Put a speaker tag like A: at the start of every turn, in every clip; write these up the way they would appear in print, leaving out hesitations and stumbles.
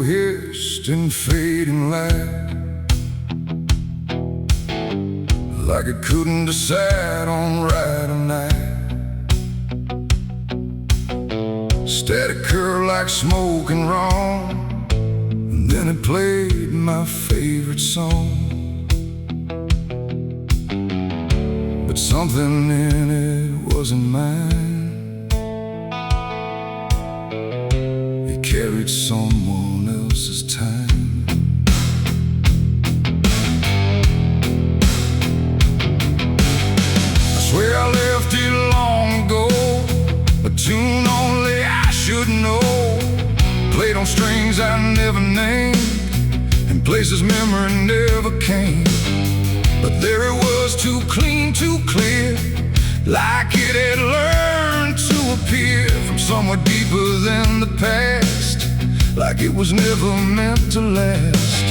A: hissed in fading light, like it couldn't decide on right or night. Static curl like smoke and wrong, and then it played my favorite song. But something in it wasn't mine. It carried someone else's time. I swear I left it long ago, a tune only I should know, played on strings I never named, and places memory never came. But there it was, too clean, too clear, like it had learned to appear from somewhere deeper than the past, like it was never meant to last.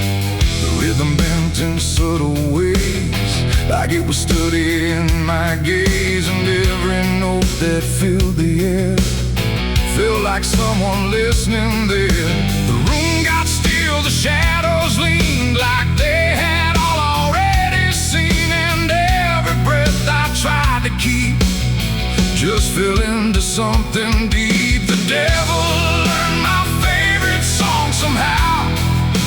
A: The rhythm bent in subtle ways, like it was studying my gaze, and every note that filled the air felt like someone listening there. The room got still, the shadows leaned like they had all already seen, and every breath I tried to keep just fell into something deep. The devil learned my favorite song somehow,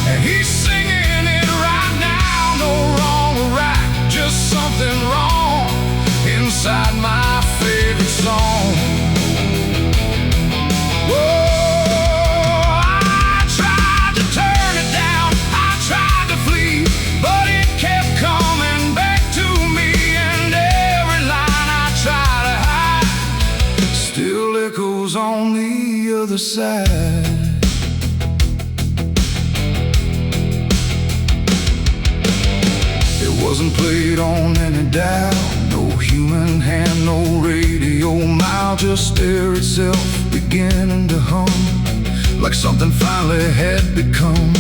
A: and he's singing it right now. No wrong or right, just something wrong inside my favorite song. On the other side, it wasn't played on any dial, no human hand, no radio mile, just air itself beginning to hum, like something finally had become.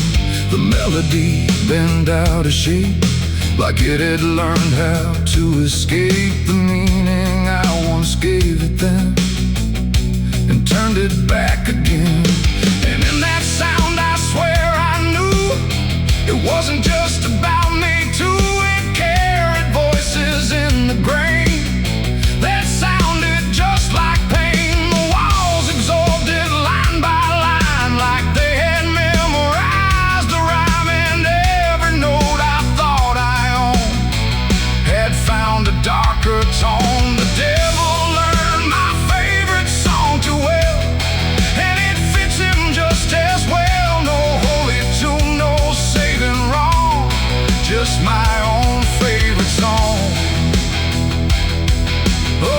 A: The melody bent out of shape, like it had learned how to escape the meaning I once gave it then, and turned it back again. And in that sound I swear I knew it wasn't just about me too. It carried voices in the grain that sounded just like pain. The walls absorbed it line by line, like they had memorized the rhyme, and every note I thought I owned had found a darker tone. The devil learned my favorite song too well, and it fits him just as well. No holy tune, no saving wrong, just my own favorite song. Oh,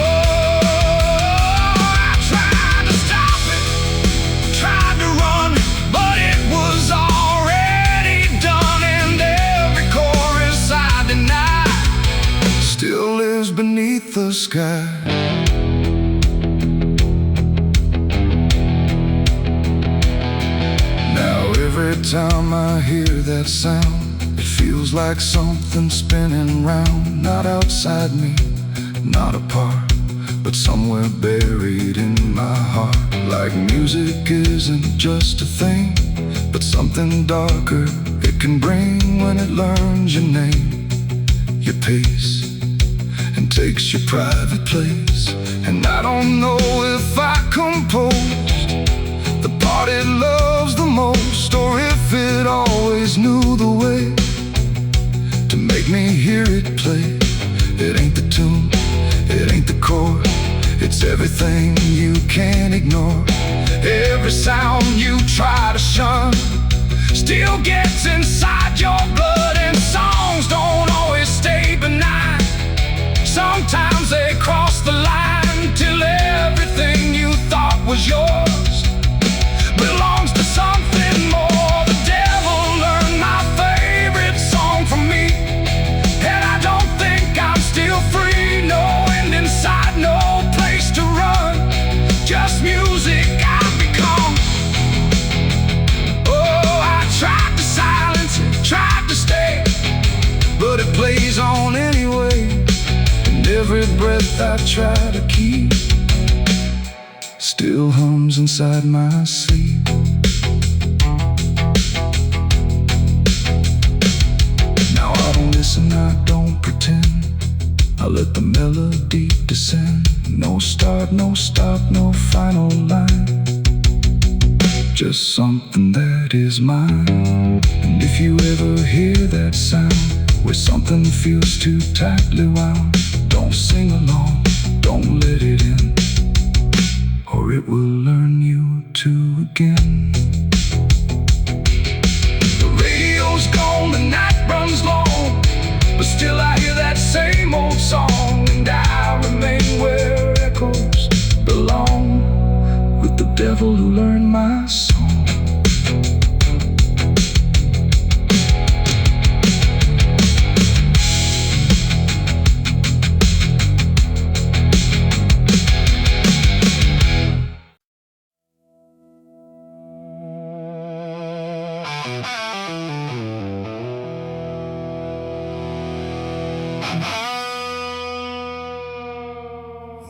A: I tried to stop it, tried to run, but it was already done, and every chorus I denied still lives beneath the sky. Every time I hear that sound, it feels like something spinning round, not outside me, not apart, but somewhere buried in my heart. Like music isn't just a thing, but something darker it can bring when it learns your name, your pace, and takes your private place. And I don't know if I composed the part it loves the most, or if it always knew the way to make me hear it play. It ain't the tune, it ain't the chord, it's everything you can't ignore. Every sound you try to shun still gets inside your blood, and songs don't always stay benign. Sometimes they cross the line till everything you thought was yours belongs to something more. The devil learned my favorite song from me, and I don't think I'm still free. No end inside, no place to run, just music I've become. Oh, I tried to silence it, tried to stay, but it plays on anyway, and every breath I try to keep still hums inside my sleep. the melody descend. No start, no stop, no final line. Just something that is mine. And if you ever hear that sound, where something feels too tightly wound, don't sing along, don't let it in, or it will learn you to again. The radio's gone, the night runs long, but still I hear that same old song. And I remain where echoes belong, with the devil who learned my song.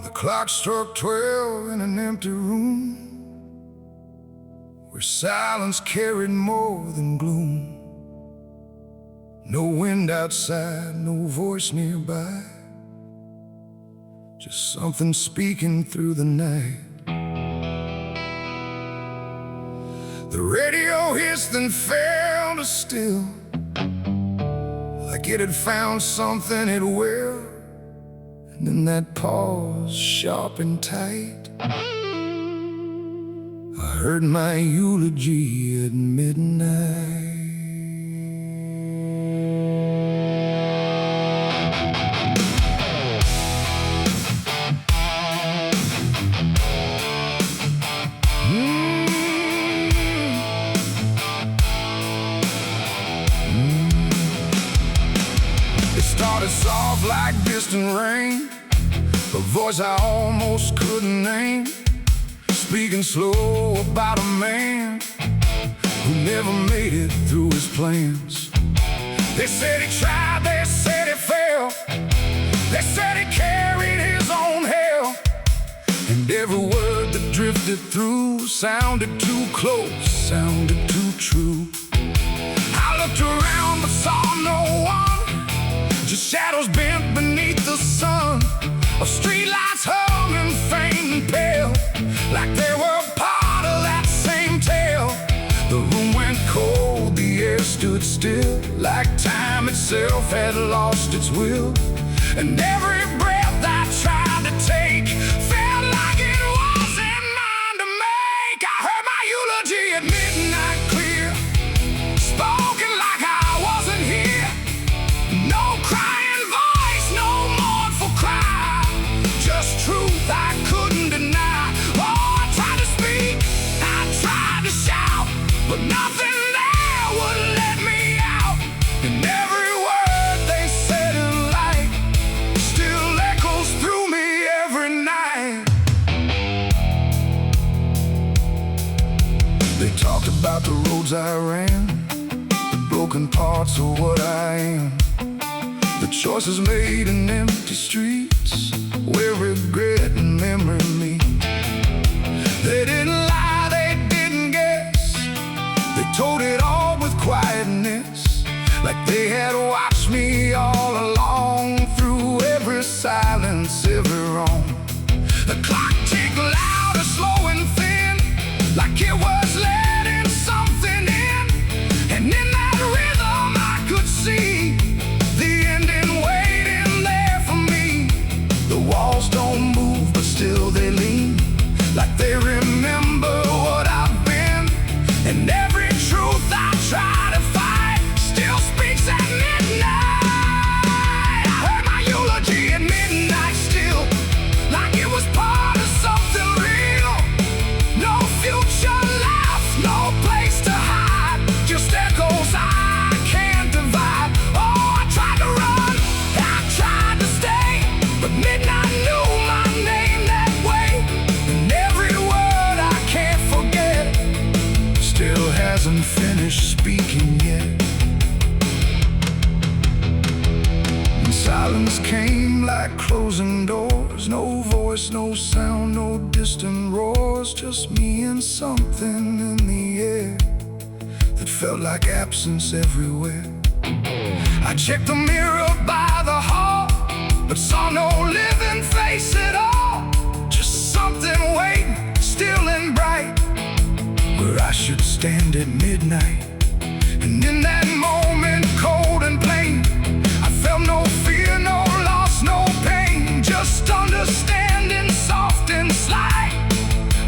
A: The clock struck 12 in an empty room, where silence carried more than gloom. No wind outside, no voice nearby, just something speaking through the night. The radio hissed and fell to still, like it had found something it will. And in that pause, sharp and tight, I heard my eulogy at midnight. It started soft like distant rain, a voice I almost couldn't name, speaking slow about a man who never made it through his plans. They said he tried, they said he failed, they said he carried his own hell, and every word that drifted through sounded too close, sounded too true. I looked around but saw no one, just shadows bent beneath the sun, of streetlights hung and faint and pale, like they were part of that same tale. The room went cold, the air stood still, like time itself had lost its will. And every breath I tried to take felt like it wasn't mine to make. I heard my eulogy at midnight clear, spoken like I wasn't here. No crying voice, no mournful cry, just truth I couldn't deny. Oh, I tried to speak, I tried to shout, but nothing there would let me out. And every word they said in light still echoes through me every night. They talked about the roads I ran, the broken parts of what I am, the choices made in empty streets where regret and memory meet. They didn't lie, they didn't guess, they told it all with quietness, like they had watched me all along, through every silence, every wrong. The clock ticked louder, slow and thin, like it was letting something in. And in that rhythm I could see the ending waiting there for me. The walls don't move, but still they lean, like they remember what I've been. And every truth I try to fight still speaks at midnight. I heard my eulogy at midnight still, like it was part of something real. No future left, no place to hide, just echoes I can't divide. Oh, I tried to run, I tried to stay, but midnight knew my name that way. And every word I can't forget still hasn't finished speaking yet. And silence came like closing doors, no voice, no sound, no distant roars, just me and something in the air that felt like absence everywhere. I checked the mirror by the hall, but saw no living face at all. Just something waiting, still and bright, where I should stand at midnight. And in that moment, cold and plain, I felt no fear, no loss, no pain. Just understanding, soft and slight,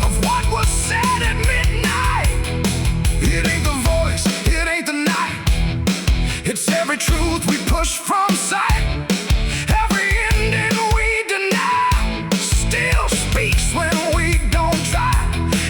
A: of what was said at midnight. It ain't the voice, it ain't the night, it's every truth we push from sight. Every ending we deny still speaks when we don't try.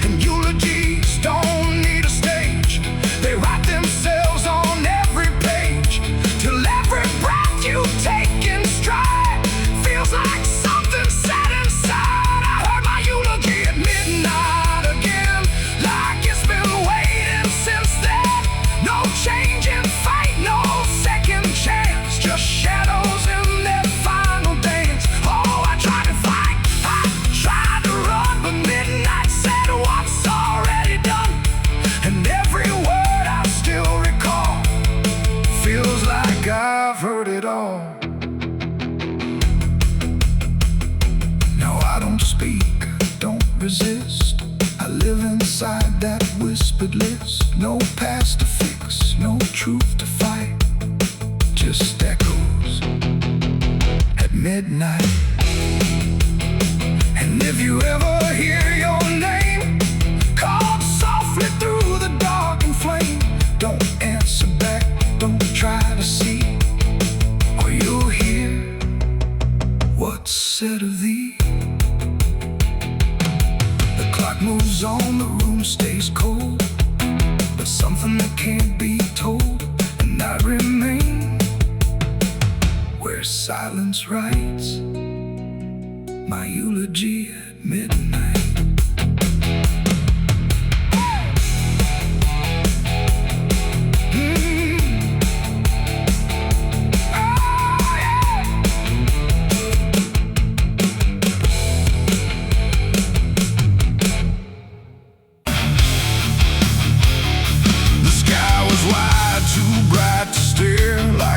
A: And eulogies don't need a stage, they write themselves on every page, till every breath you take in stride feels like something set inside. I heard my eulogy at midnight again, like it's been waiting since then. No change in fate, no second chance, just shadows in their final dance. Oh, I tried to fight, I tried to run, but midnight said what's already done. And every word I still recall feels like I've heard it all. No, I don't speak, don't resist, I live inside that whispered list. No past to fix, no truth to fight, just echoes at midnight. And if you ever hear your name called softly through the dark and flame, don't answer back, don't try to see, or you'll hear what's said of thee. The clock moves on, the room stays cold, but something that can't be told, and I remain where silence writes my eulogy at midnight.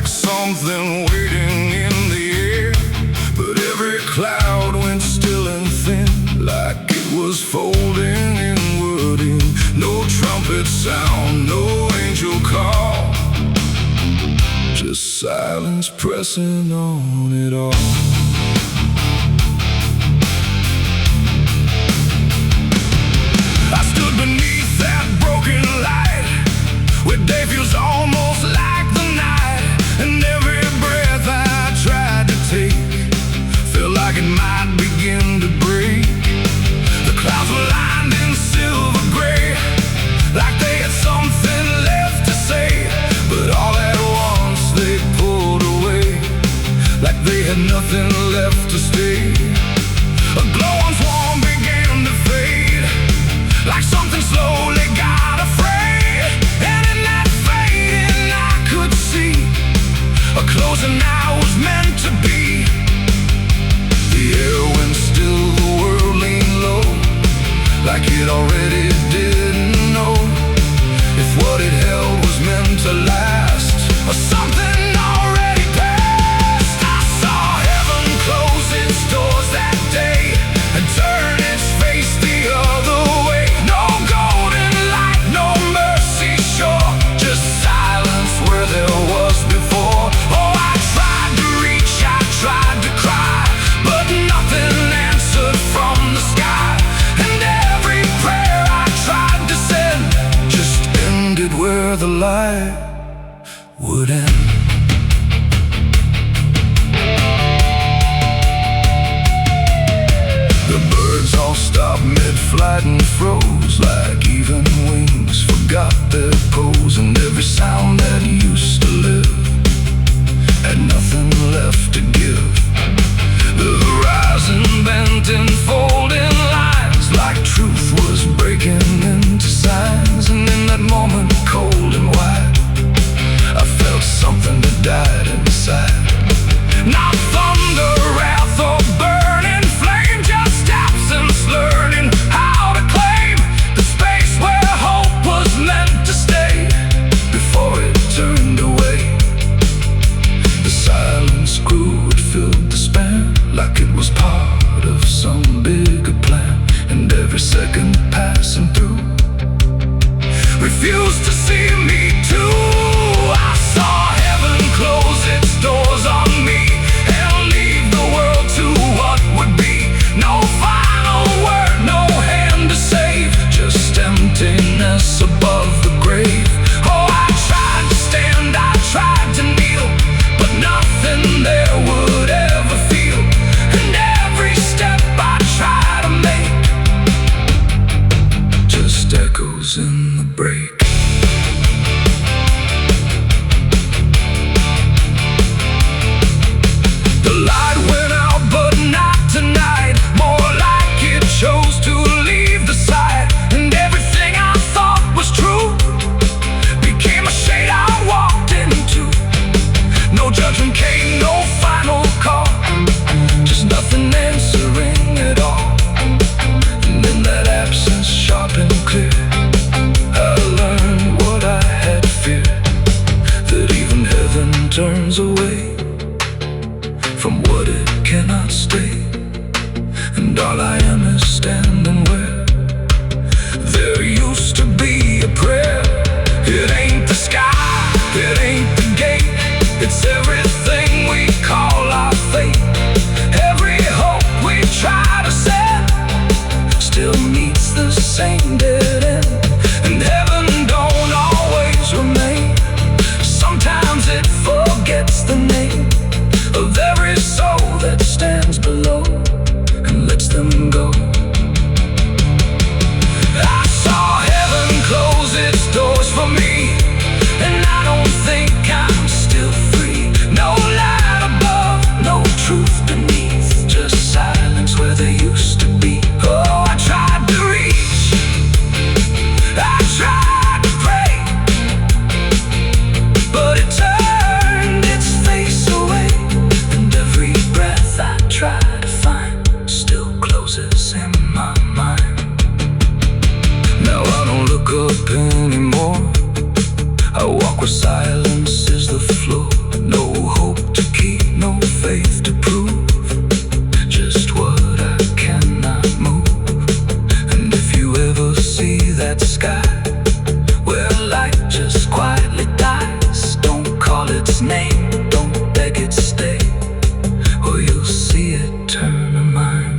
A: Something waiting in the air, but every cloud went still and thin, like it was folding inward in. No trumpet sound, no angel call, just silence pressing on it all. I stood beneath that broken light, where day feels almost like the night. And every breath I tried to take felt like it might begin to break. The clouds were lined in silver gray, like they had something left to say, but all at once they pulled away, like they had nothing left to stay. A glow once warm began to fade, like something slowly got afraid. And in that fading I could see a closing I was meant to be. The air went still, the world leaned low, like it already didn't know if what it held was meant to last, or something already passed. I saw heaven close its doors that day and turn its face the other way. No golden light, no mercy shore, just silence where there was before. Oh, I tried to reach, I tried to cry, but nothing answered from the sky. And every prayer I tried to send just ended where the light would end. The birds all stopped mid-flight and froze, like even wings forgot their pose. And every sound that used to live had nothing left to give. The horizon bent in folding lines, like truth was breaking into signs. And in that moment, cold and wide, I felt something that died inside. Not thunder, wrath, or burning flame, just absence learning how to claim the space where hope was meant to stay. turns away from what it cannot stay, and all I am is standing where there used to be a prayer. It ain't the sky, it ain't the gate, it's everything we call our fate. Every hope we try to set still meets the same dead end, and heaven don't always remain. Sometimes it forgets the name of every soul that stands below and lets them go. I saw heaven close its doors for me, and I don't think I'm still free. No light above, no truth beneath, just silence where there used to be. Oh, I tried to reach, I tried to pray, but it turned its face away, and every breath I try to find still closes in my mind. Now I don't look up anymore, I walk where silence is the floor. No hope to keep, no faith to prove, just what I cannot move. And if you ever see that sky where light just quietly dies, don't call its name, don't beg it stay, or you'll see it turn to mine.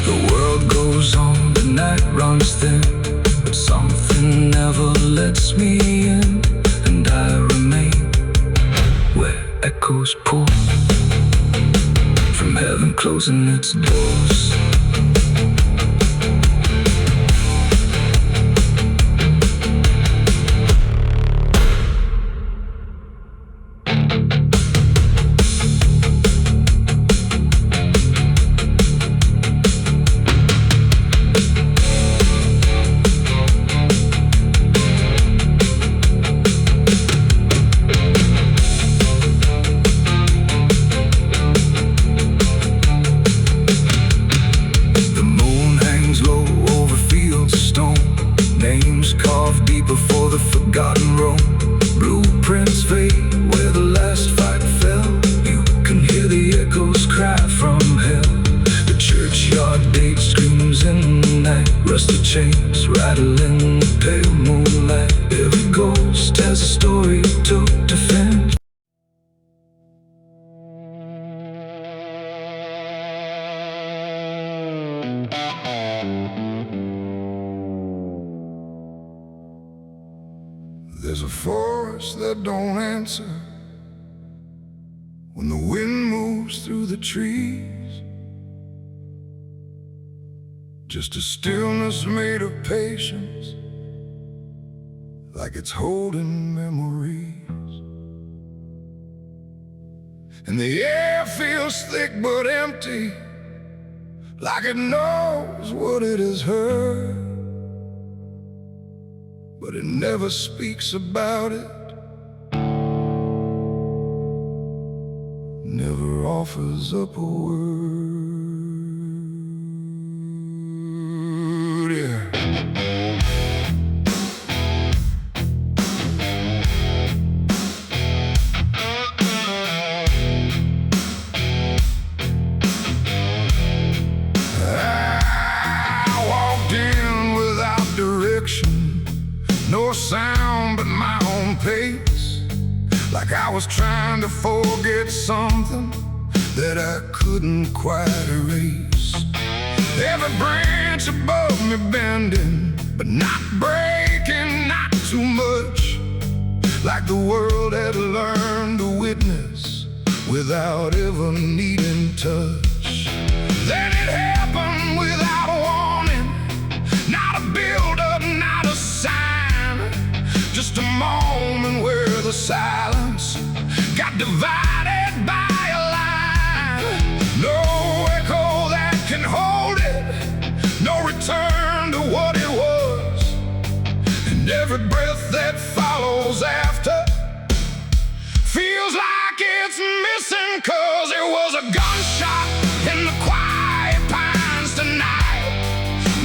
A: The world goes on, the night runs thin, but something never lets me in, and I remain where echoes pour from heaven closing its doors. Before the forgotten roam, blueprints fade where the last fight fell. You can hear the echoes cry from hell. The churchyard date screams in the night, rusty chains rattle in the pale moonlight. Every ghost has a story to defend. There's a forest that don't answer when the wind moves through the trees, just a stillness made of patience, like it's holding memories. And the air feels thick but empty, like it knows what it has heard, but it never speaks about it, never offers up a word. Yeah. I walked in without direction, no sound but my own pace, like I was trying to forget something that I couldn't quite erase. Every branch above me bending, but not breaking, not too much, like the world had learned to witness without ever needing touch. Then it happened without warning, not a build-up, not a sign, just a moment where the silence got divided by a line. No echo that can hold it, no return to what it was, and every breath that follows after feels like it's missing, 'cause it was a gunshot in the quiet pines tonight.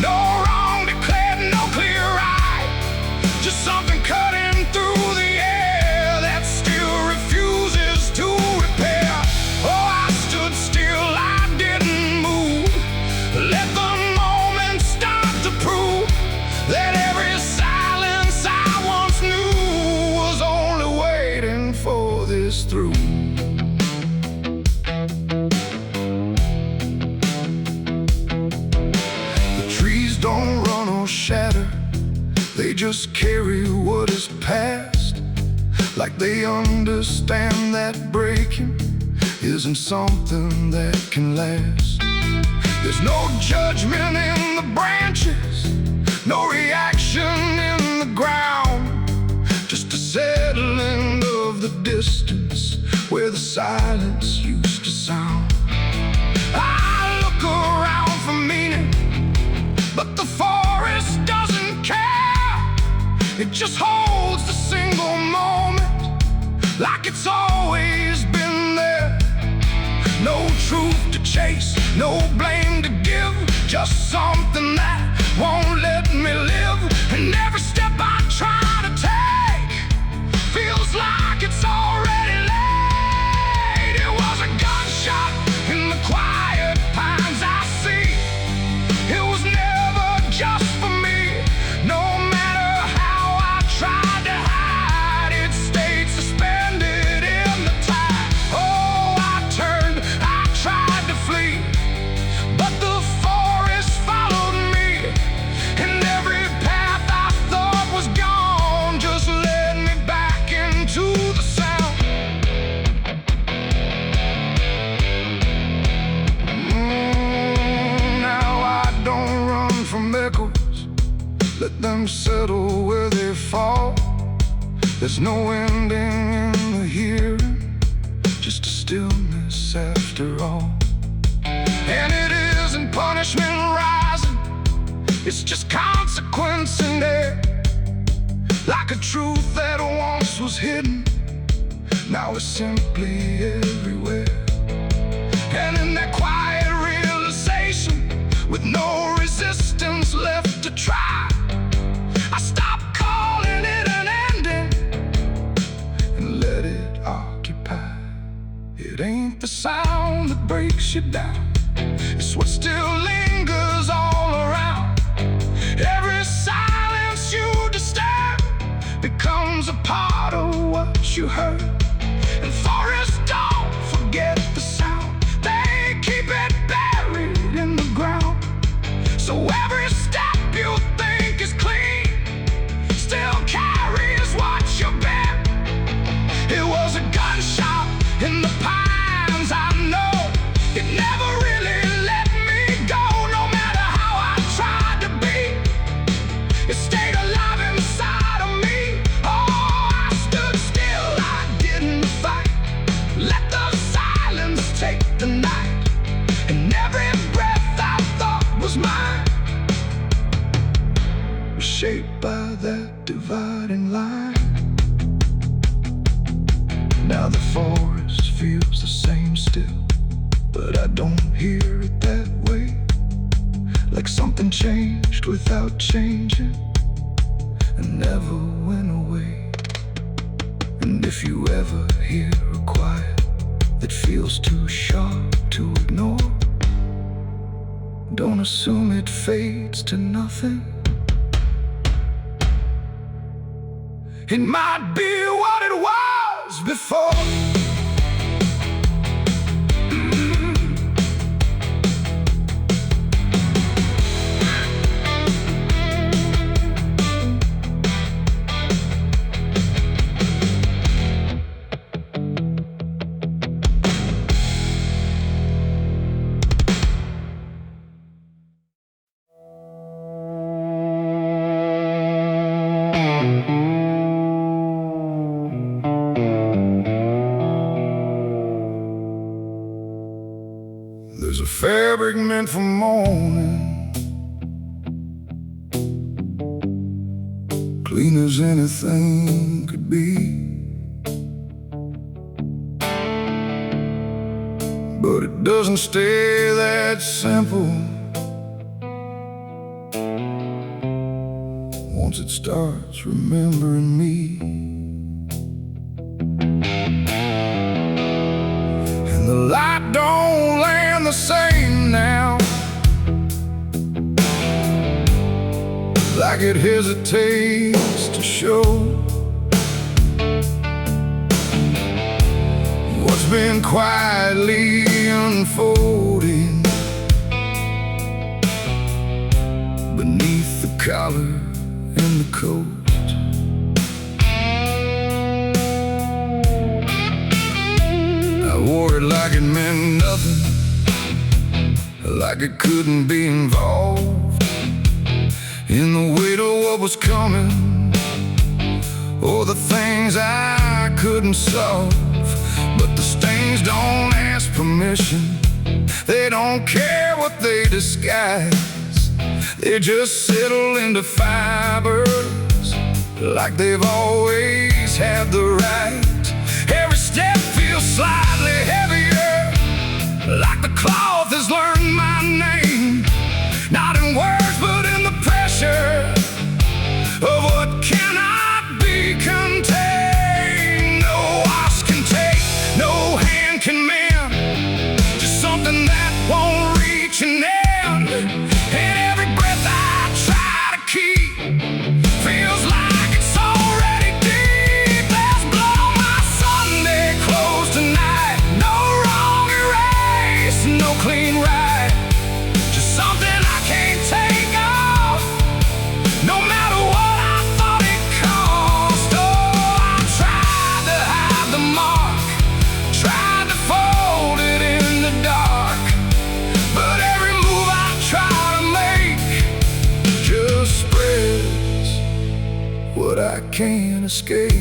A: No wrong declared, no clear right, just something cutting through the air. bury what is past, like they understand that breaking isn't something that can last. There's no judgment in the branches, no reaction in the ground, just a settling of the distance where the silence used to sound. I look around for meaning, but the forest doesn't care. It just holds the single moment like it's always been there. No truth to chase, no blame to give, just something that won't let me live. And every step I try to take feels like it's already late. It was a gunshot in the quiet pines I see. It was never just for me. No matter how I tried to hide, it stayed suspended in the tide. Oh, I turned, I tried to flee, but the forest followed me, and every path I thought was gone just led me back into the sound. Now I don't run from echoes, let them settle where they fall. There's no ending in the hearing, just a stillness after all. And it isn't punishment rising, it's just consequence in there. Like a truth that once was hidden, now it's simply everywhere. And in that quiet realization, with no resistance left to try, I stopped calling it an ending and let it occupy. It ain't the sound that breaks you down, it's what still lingers all around. Every silence you disturb becomes a part of what you heard. And forests don't forget the sound, they keep it buried in the ground. So every step you think is clean still carries what you bear. It was a gunshot in the pines, I know. It never really let me go, no matter how I tried to be. It stayed alive inside of me. Oh, I stood still, I didn't fight. Let the silence take the night, and every breath I thought was mine was shaped by that dividing line. Now the forest feels the same still, but I don't hear it that way. Like something changed without changing and never went away. And if you ever hear a quiet that feels too sharp to ignore, don't assume it fades to nothing. It might be what it was before. There's a fabric meant for mourning, clean as anything could be, but it doesn't stay that simple. Once it starts remembering me, and the light don't land the same now, like it hesitates to show what's been quietly unfolding beneath the collar and the coat. wore it like it meant nothing, like it couldn't be involved in the weight of what was coming, or the things I couldn't solve. But the stains don't ask permission, they don't care what they disguise. They just settle into fibers like they've always had the right. Every step feels slightly heavier, like the cloth has learned my name. Not in words, but in the pressure of what cannot be contained. No wash can take, no hand can mend, just something that won't reach an end. And every breath I try to keep feels like it's already deep. There's blood on my Sunday clothes tonight, no wrong erase, no clean right, just something I can't take off, no matter what I thought it cost. Oh, I tried to hide the mark, tried to fold it in the dark, but every move I try to make just spreads what I can't escape.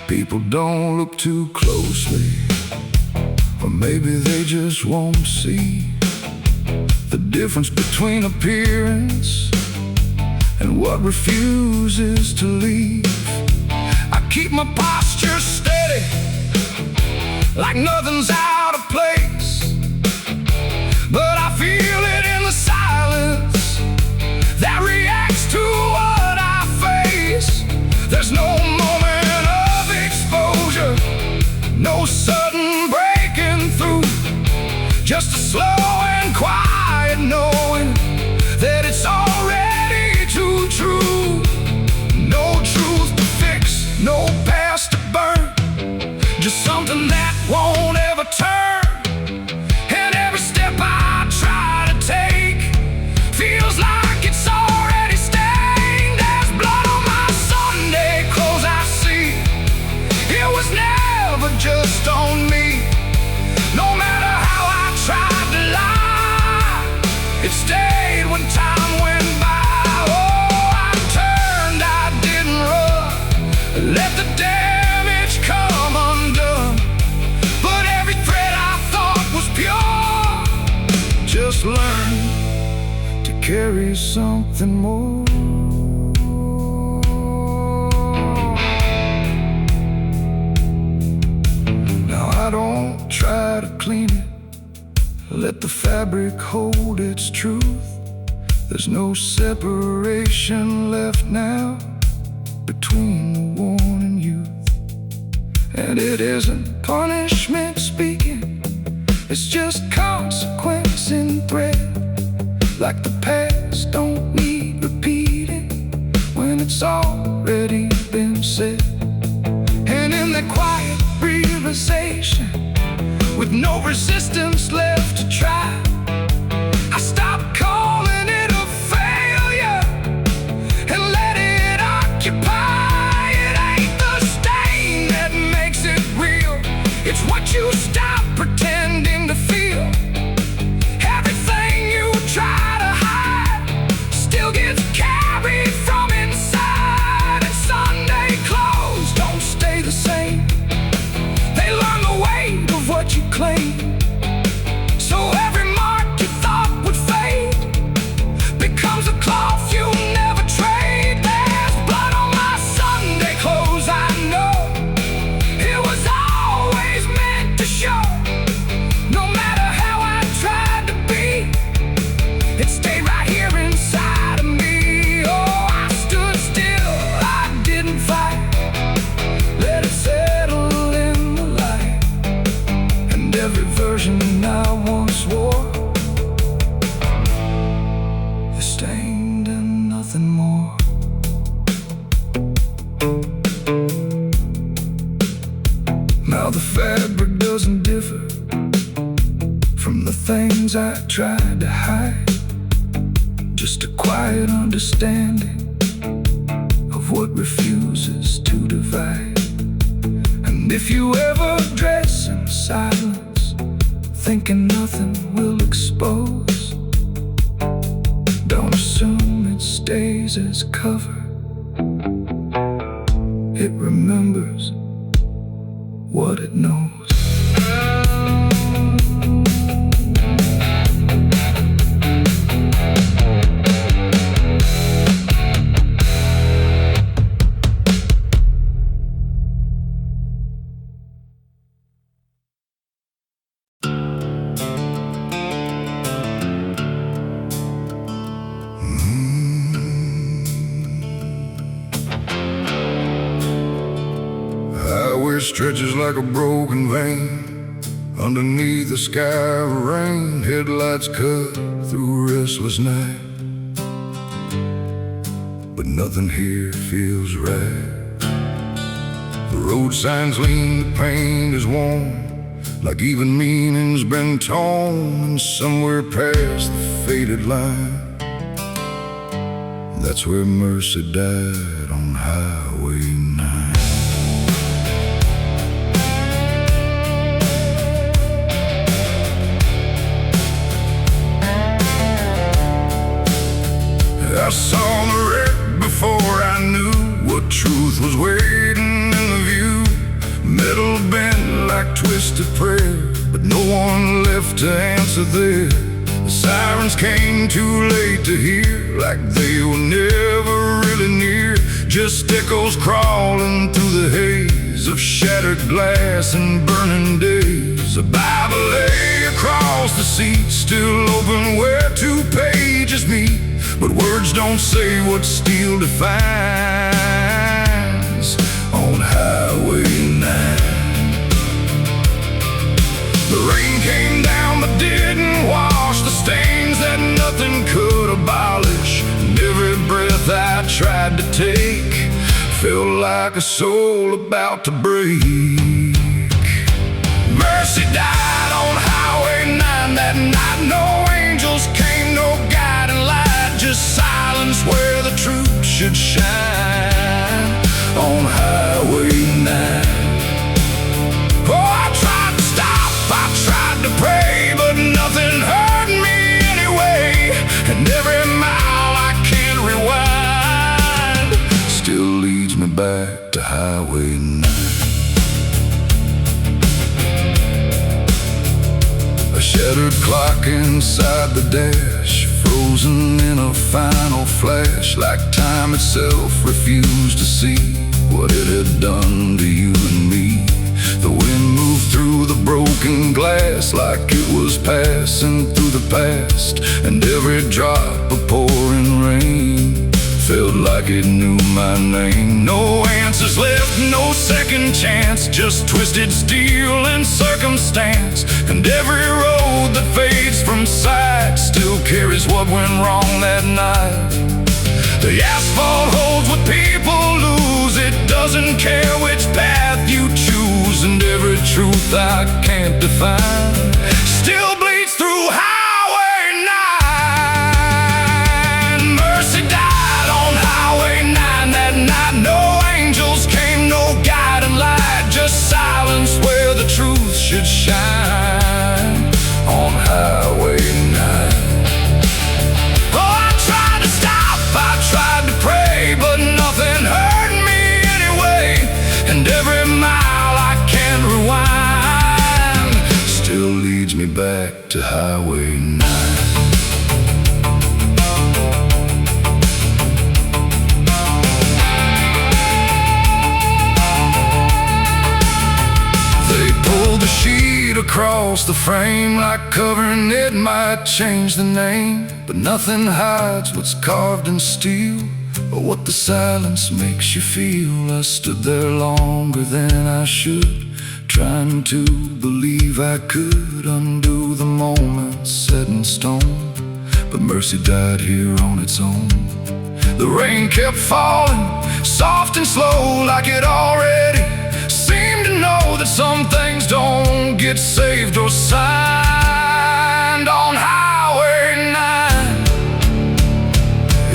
A: People don't look too closely, or maybe they just won't see the difference between appearance and what refuses to leave. I keep my posture steady, like nothing's out of place, but I feel it in the silence that reacts to what I face. There's no moment of exposure, no sudden breaking through, just a slow and quiet knowing that it's already too true. No truth to fix, no past to burn, just something that won't ever turn. And every step I try to take feels like it's already stained. There's blood on my Sunday clothes I see, it was never just on me. No matter how I tried to lie, it stayed when time went by. Oh, I turned, I didn't run, let the damage come undone. But every thread I thought was pure just learned to carry something more. Now I don't try to clean it, let the fabric hold its truth. There's no separation left now between the worn and youth. And it isn't punishment speaking, it's just consequence in thread. Like the past don't need repeating when it's already been said. And in that quiet realization, with no resistance left to try, I stopped calling it a failure and let it occupy. It ain't the stain that makes it real, it's what you stop pretending to feel. Everything you try to hide still gets carried from inside. And Sunday clothes don't stay the same, they learn the weight of what you claim. So every mark you thought would fade becomes a cloth you never trade. There's blood on my Sunday clothes, I know it was always meant to show. No matter how I tried to be, it stayed right here inside of me. Oh, I stood still, I didn't fight, let it settle in the light. And every version I once wore is stained and nothing more. Now the fabric doesn't differ from the things I tried to hide, just a quiet understanding of of what refuses to divide. And if you ever dress in silence, thinking nothing will expose, don't assume it stays as cover. It remembers what it knows. Stretches like a broken vein underneath the sky of rain. Headlights cut through a restless night, but nothing here feels right. The road signs lean, the paint is worn, like even meaning's been torn. And somewhere past the faded line, that's where mercy died, on Highway 9. I saw the wreck before I knew what truth was waiting in the view. Metal bent like twisted prayer, but no one left to answer there. The sirens came too late to hear, like they were never really near. Just echoes crawling through the haze of shattered glass and burning days. A Bible lay across the seat, still open where 2 pages meet. But words don't say what steel defines on Highway 9. The rain came down but didn't wash the stains that nothing could abolish. And every breath I tried to take felt like a soul about to break. Mercy died on Highway 9 that night. No angels came, no guiding light, just silence where the truth should shine on Highway 9. Oh, I tried to stop, I tried to pray, but nothing hurt me anyway. And every mile I can't rewind still leads me back to Highway 9. A shattered clock inside the dash, frozen in a final flash, like time itself refused to see what it had done to you and me. The wind moved through the broken glass like it was passing through the past, and every drop of pouring rain felt like it knew my name. No answers left, no second chance, just twisted steel and circumstance. And every road that fades from sight still carries what went wrong that night. The asphalt holds what people lose, it doesn't care which path you choose. And every truth I can't define still bleeds through Highway 9. Mercy died on Highway 9 that night. No angels came, no guiding light, just silence where the truth should shine on Highway 9. Oh, I tried to stop, I tried to pray, but nothing hurt me anyway. And every mile I can't rewind still leads me back to Highway 9. Pulled the sheet across the frame, like covering it might change the name. But nothing hides what's carved in steel, or what the silence makes you feel. I stood there longer than I should, trying to believe I could undo the moment set in stone. But mercy died here on its own. The rain kept falling, soft and slow, like it already seemed to know that some things don't get saved or signed on Highway 9.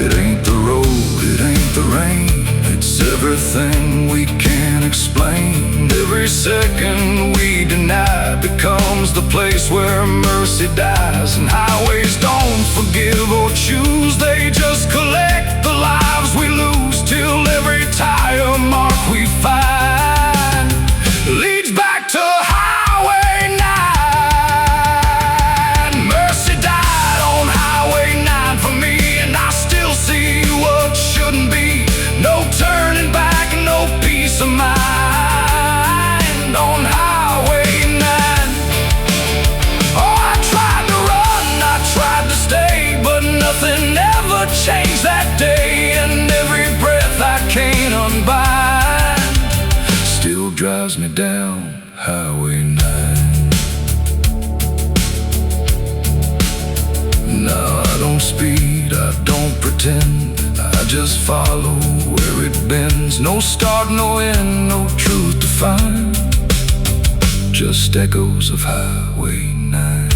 A: It ain't the road, it ain't the rain, it's everything we can't explain. Every second we deny becomes the place where mercy dies. And highways don't forgive or choose, they just collect the lives we lose, till every tire mark we find leads back to Highway 9. Mercy died on Highway 9 for me, and I still see what shouldn't be. No turning back, no peace of mind on Highway 9. Oh, I tried to run, I tried to stay, but nothing ever changed that day. And every breath I can't unbind still drives me down Highway 9. No, I don't speed, I don't pretend, I just follow where it bends. No start, no end, no truth to find, just echoes of Highway 9.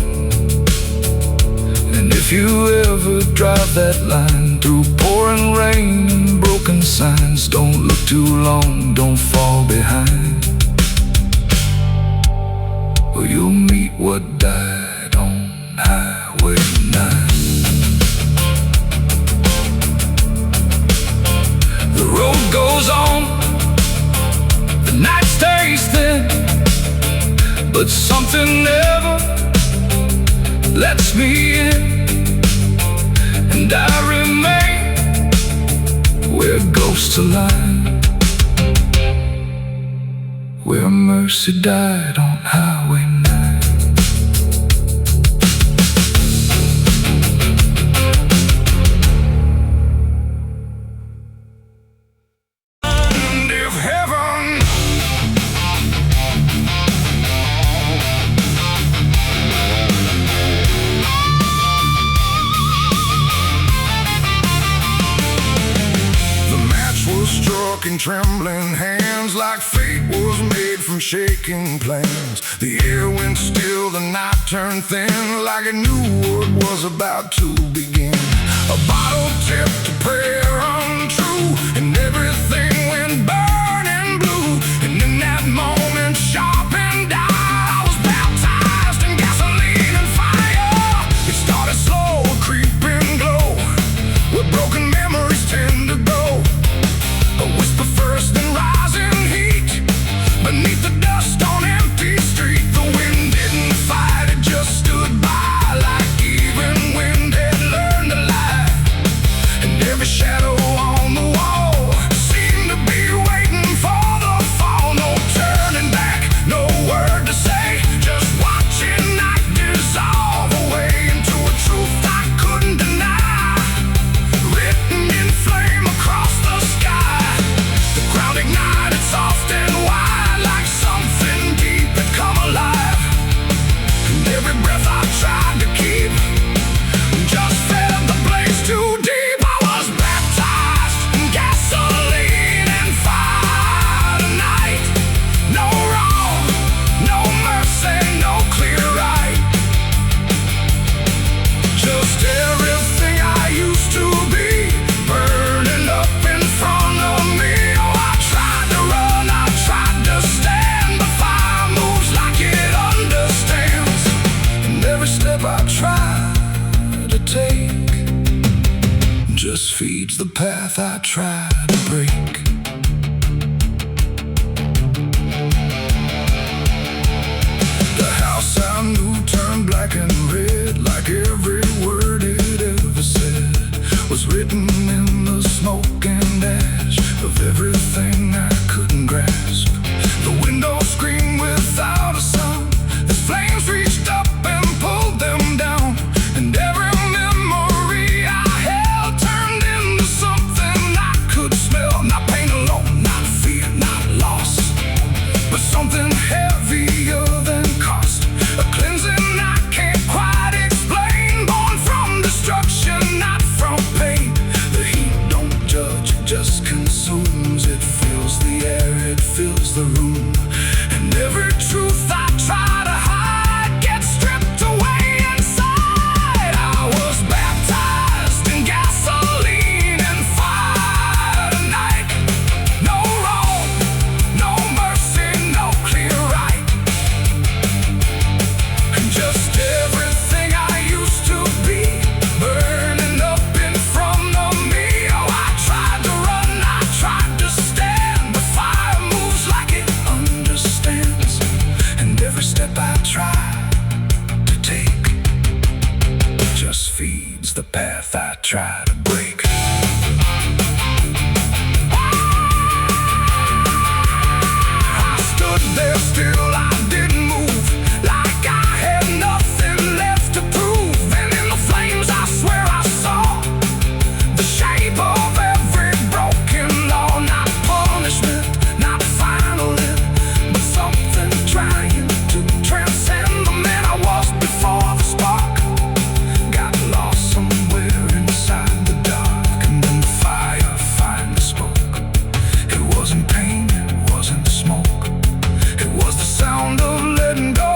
A: And if you ever drive that line through pouring rain and broken signs, don't look too long, don't fall behind, or you'll meet what died on Highway 9. The road goes on, the night stays thin, but something never lets me in. And I remain where ghosts align, where mercy died on Highway 9. And trembling hands, like fate was made from shaking plans. The air went still, the night turned thin, like it knew what was about to begin. A bottle tipped, a prayer untrue, and everything went burning blue. And in that moment, sharp and dire, I was baptized in gasoline and fire. It started slow, a creeping glow, where broken memories tend to go. A whisper first, then rising heat beneath the dust on empty street. The wind didn't fight, it just stood by, like even wind had learned to lie. And every shadow on the wall seemed to be waiting for the fall. No turning back, no word to say, just watching night dissolve away into a truth I couldn't deny, written in flame across the sky. Ignited soft and wide, like something deep had come alive. And every breath I tried to keep just fed the blaze too deep. I was baptized in gasoline and fire tonight. No wrong, no mercy, no clear right, just everything I used to be burning up in front of me. I try to take just feeds the path I try to break. The house I knew turned black and red, like every word it ever said was written in the smoke and ash of everything I couldn't grasp. The window screamed without a sound, the flames reached up and pulled them down. And every memory I held turned into something I could smell. Not pain alone, not fear, not loss, but something heavier than cost. A cleansing I can't quite explain, born from destruction, not from pain. The heat don't judge, it just consumes. It fills the air, it fills try to break. I stood there still, I didn't move, like I had nothing left to prove. And in the flames I swear I saw the shape of every broken law. Not punishment, not final end, but something trying to transcend the man I was before the spark got lost somewhere inside the dark. And then the fire finally spoke. It wasn't pain, it wasn't smoke, it was the sound of letting go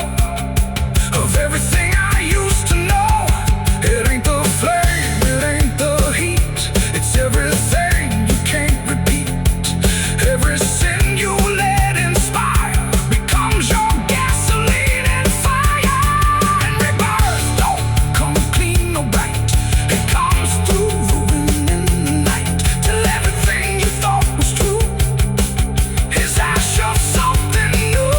A: of everything I used to know. It ain't the flame, it ain't the heat, it's everything you can't repeat. Every sin you let inspire becomes your gasoline and fire. And rebirth don't come clean or bright, it comes through the wind in the night, till everything you thought was true is ash of something new.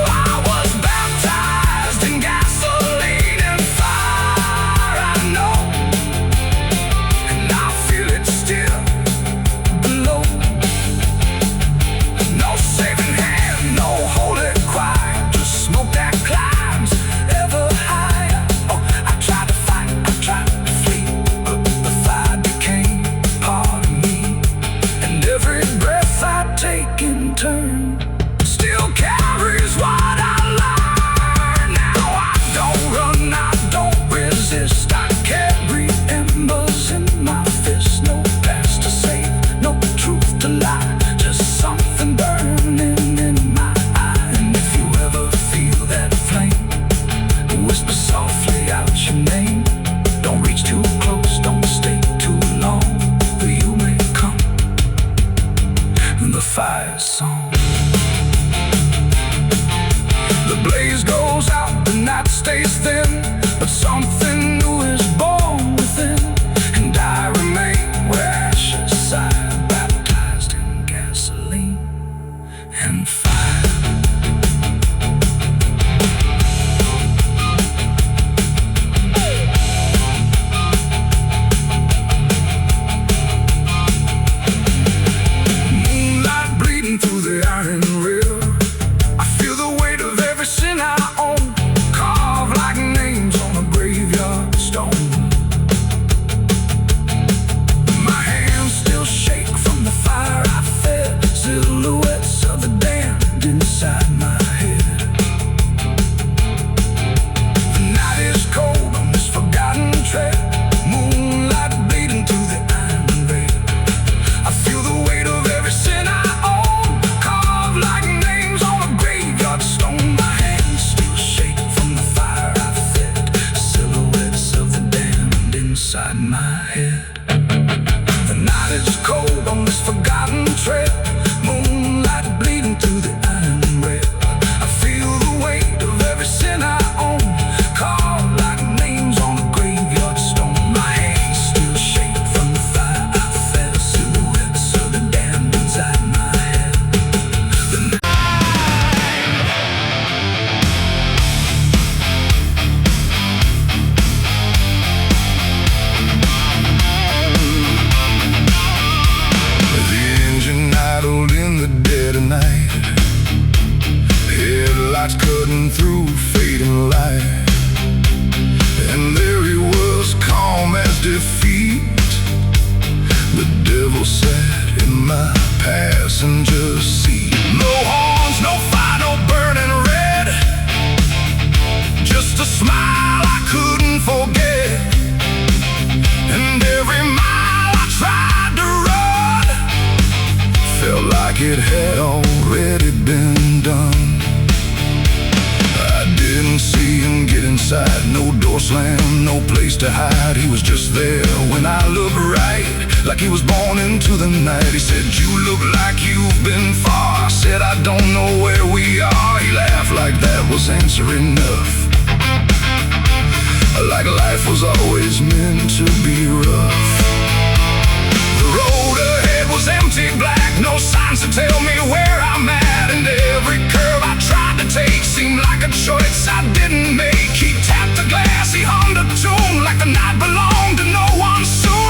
A: I was baptized in gasoline and fire, I know, and I feel it still below. No saving hand, no holy choir, just smoke that climbs ever higher. Oh, I tried to fight, I tried to flee, but the fire became part of me. And every breath I take in turn still carries what I learned. Now I don't run, I don't resist, I carry embers in my fist. No past to save, no truth to lie, just something burning in my eye. And if you ever feel that flame, whisper softly out your name. Don't reach too close, don't stay too long, or you may come in the fire song. The blaze goes out, the night stays thin, but something new is born within. And I remain where ashes sigh, baptized in gasoline and fire. Moonlight bleeding through the iron rail, I feel the weight of every sin I own, carved like names on a graveyard stone. My hands still shake from the fire I fed, silhouettes of the damned inside my head. The night is cold on this forgotten trail, moonlight bleeding through the iron rail. I feel the weight of every sin I own, carved like names on a graveyard stone. My hands still shake from the fire I fed, silhouettes of the damned inside my head. The night is cold on this forgotten trail, moonlight bleeding through the iron rail. I feel the weight of every sin I own, carved like names on a graveyard stone. My hands still shake from the fire I fed, silhouettes of the damned inside my head. The engine idled in the dead of night, headlights cutting through fading light. And there he was, calm as defeat. The devil sat in my passenger seat. No horns, no fire, no burning red, just a smile I couldn't forget. And every mile I tried to run felt like it had already been done. I didn't see him get inside, no door slam, no place to hide. He was just there when I looked right, like he was born into the night. He said, "You look like you've been far." I said, "I don't know where we are." He laughed like that was answer enough, like life was always meant to be rough. The road ahead was empty, black, no signs to tell me where I'm at. And every curve I tried to take seemed like a choice I didn't make. He tapped the glass, he hummed a tune like the night belonged to no one soon.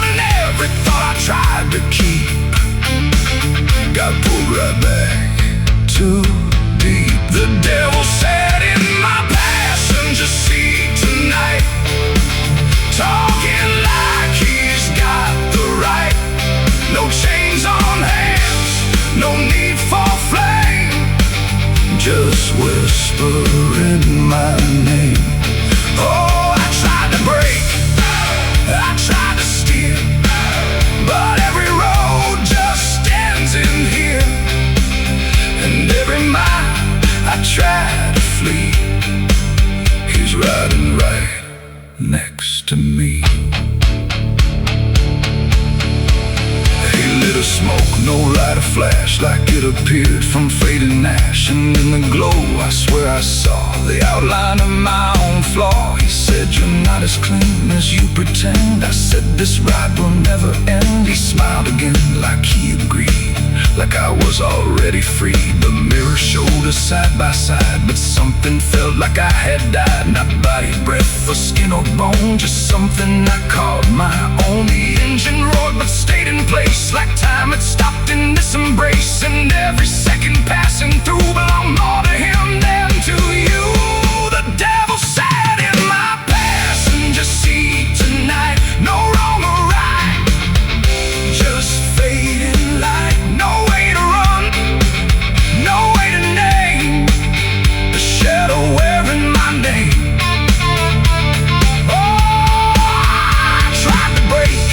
A: had a flash like it appeared from fading ash. And in the glow I swear I saw the outline of my own flaw. He said, "You're not as clean as you pretend." I said, "This ride will never end." He smiled again like he agreed, like I was already free. The mirror showed us side by side, but something felt like I had died. Not body, breath, or skin or bone, just something I called my own. The engine roared but stayed in place, like time had stopped in this embrace. And every second passing through belonged more to him than to you. The devil sat in my passenger seat tonight. No wrong or right, just fading light. No way to run, no way to name the shadow wearing my name. Oh, I tried to brake,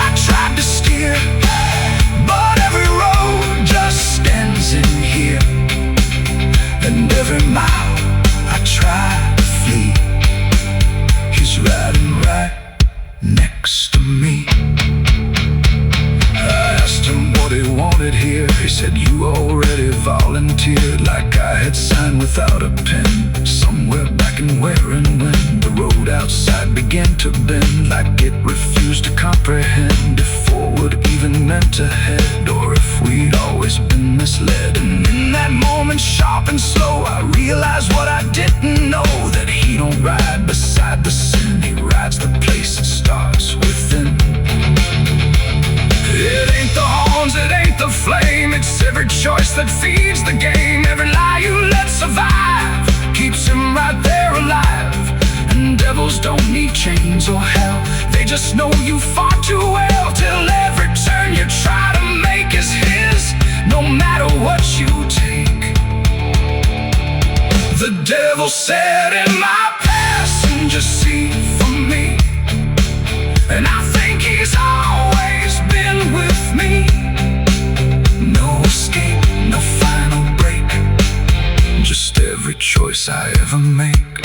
A: I tried to steer, but every road just ends in here. And every mile I try to flee, he's riding right next to me. I asked him what he wanted here. He said, "You already volunteered," like I had signed without a pen. Somewhere back in where and when the road outside began to bend, like it refused to comprehend if forward even meant ahead, or if we'd always been misled. And in that moment, sharp and slow, I realized what I didn't know, that he don't ride beside the sin, he rides the place that starts within. It ain't the horns, it ain't the flame, it's every choice that feeds the game. Every lie you let survive keeps him right there alive. And devils don't need chains or hell, they just know you far too well. Till every turn you try to make is his, no matter what you take. The devil sat in my passenger seat for me, and I think he's always been with me. No escape, no final break, just every choice I ever make.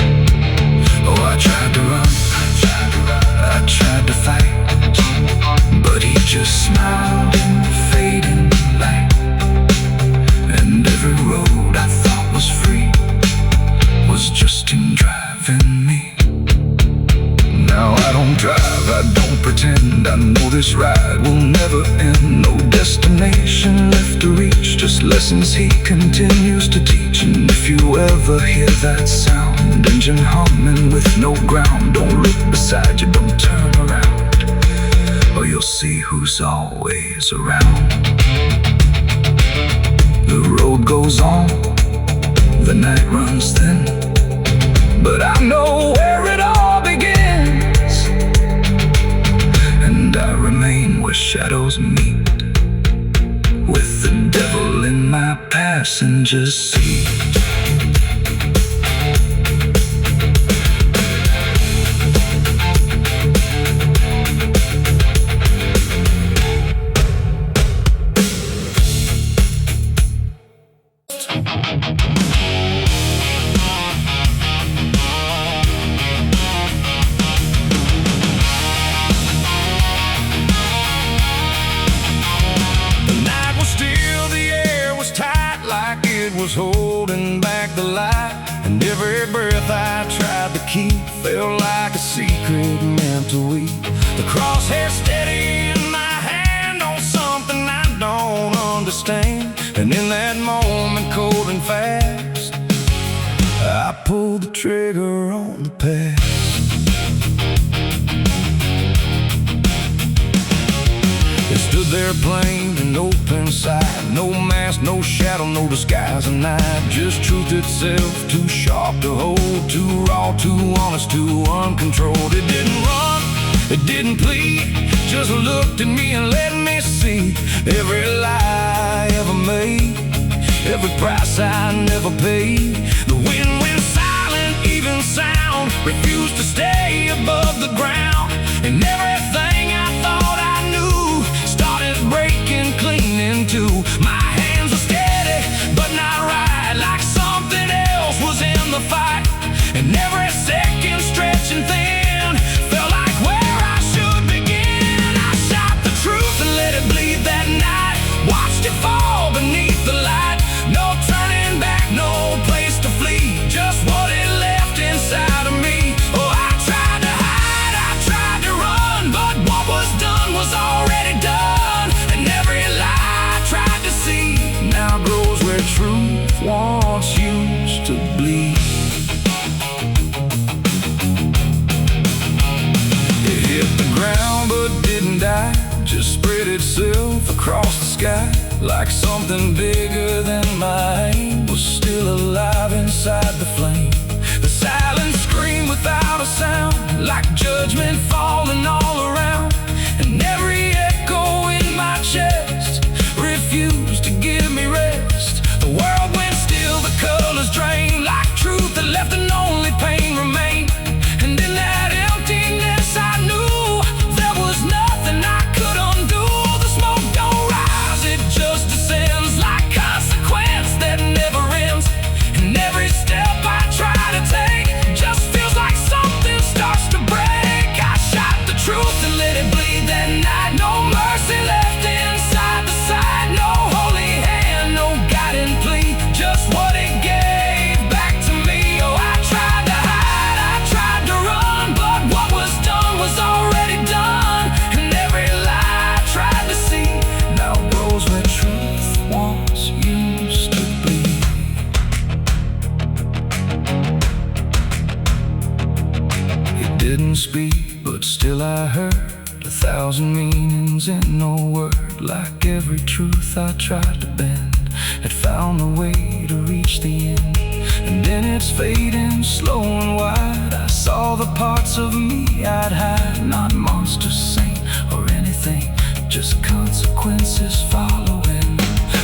A: Oh, I tried to run, I tried to fight, but he just smiled in the fading light. And every road I thought was free was just him driving me. Now I don't drive, I don't pretend, I know this ride will never end. No destination left to reach, just lessons he continues to teach. And if you ever hear that sound, engine humming with no ground, don't look beside you, don't turn around, or you'll see who's always around. The road goes on, the night runs thin, but I know where it all begins. And I remain where shadows meet, with the devil in my passenger seat. Was holding back the light, and every breath I tried to keep felt like a secret meant to weep. The crosshair steady in my hand on something I don't understand, and in that moment, cold and fast, I pulled the trigger on the past. It stood there plain and open sight, no mask, no shadow, no disguise at night. Just truth itself, too sharp to hold, too raw, too honest, too uncontrolled. It didn't run, it didn't plead, just looked at me and let me see every lie I ever made, every price I never paid. The wind went silent, even sound refused to stay above the ground, and everything I thought I knew started breaking clean into. My hands were steady, but not right, like something else was in the fight. And every second stretching thin felt like where I should begin. I shot the truth and let it bleed that night. Why itself across the sky, like something bigger than my aim was still alive inside the flame. The silent scream without a sound, like judgment falling all around, and every echo in my chest refused to give me rest. The world went still, the colors drained, like truth that left and only pain remained. And in that emptiness I knew there was nothing I could undo. The smoke don't rise, it just descends, like consequence that never ends. And every step I try to take just feels like something starts to break. I shot the truth and let it bleed that night. No mercy left inside the side, no holy hand, no guiding plea, just what it gave back to me. Oh, I tried to hide, I tried to run, but what was done was already done. And every lie I tried to see now grows where truth once used to bleed. It didn't speak, but still I heard 1,000 meanings in no word. Like every truth I tried to bend had found a way to reach the end. And then it's fading slow and wide. I saw the parts of me I'd hide, not monster, saint, or anything, just consequences following.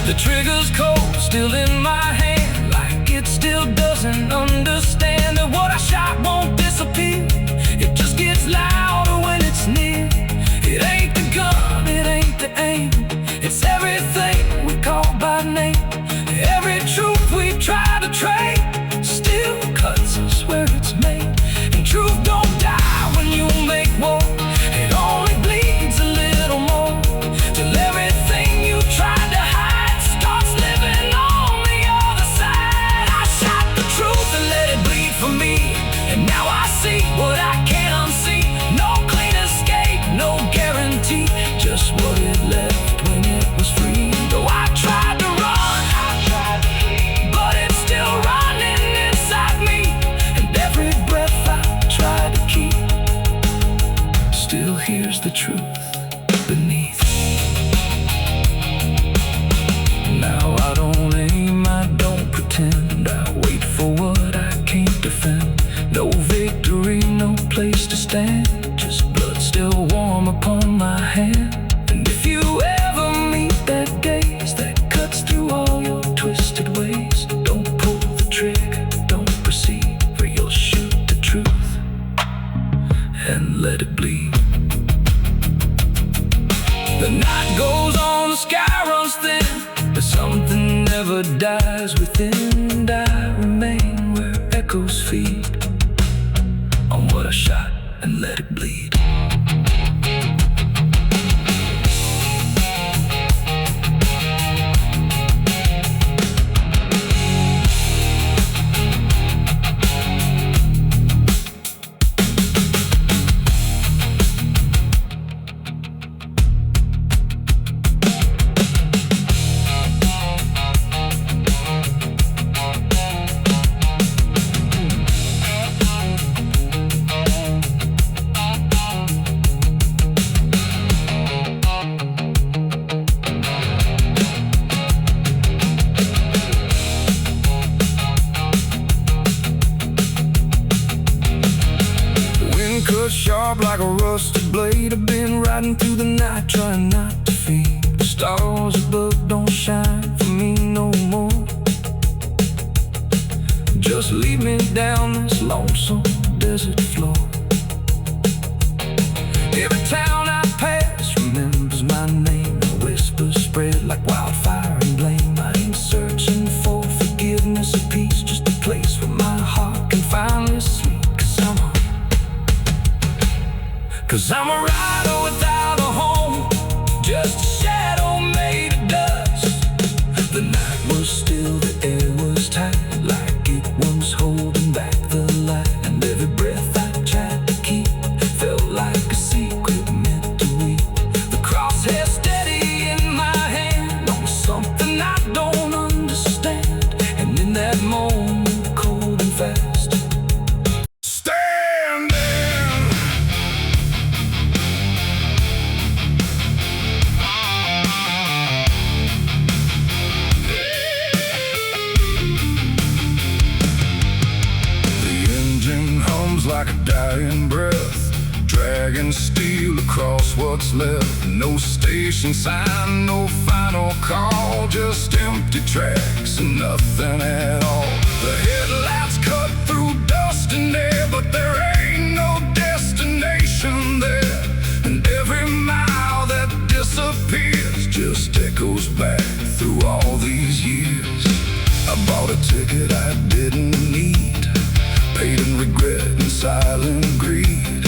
A: The trigger's cold, still in my hand, like it still doesn't understand that what I shot won't disappear. It just gets louder when it's near. It ain't the gun, it ain't the aim, it's everything we call by name. Every truth we try to trade still cuts us where it's made. And truth don't die when you make war, it only bleeds a little more, till everything you tried to hide starts living on the other side. I shot the truth and let it bleed for me, and now I see what I can't unsee. No clean escape, no guarantee, just what it left when it was free. Though I tried to run, I tried to flee, but it's still running inside me. And every breath I try to keep still hears the truth beneath. Now I don't aim, I don't pretend, I wait for what I can't defend. No victory, no place to stand, just blood still warm upon my hand. And if you ever meet that gaze that cuts through all your twisted ways, don't pull the trigger, don't proceed, for you'll shoot the truth and let it bleed. The night goes on, the sky runs thin, but something never dies within. And I remain where echoes feed on what I shot and let it bleed. Cut sharp like a rusted blade. I've been riding through the night trying not to fade. The stars above don't shine for me no more. Just lead me down this lonesome desert floor. Every town I pass remembers my name. The whispers spread like wildfire and blame. I ain't searching for forgiveness or peace, just a place where my heart can finally sleep. Cause I'm a rider without a home, just a shadow made of dust. The night was still, the air was tight, like it was holding back the light. And every breath I tried to keep felt like a secret memory. No station sign, no final call, just empty tracks and nothing at all. The headlights cut through dust and air, but there ain't no destination there. And every mile that disappears just echoes back through all these years. I bought a ticket I didn't need, paid in regret and silent greed.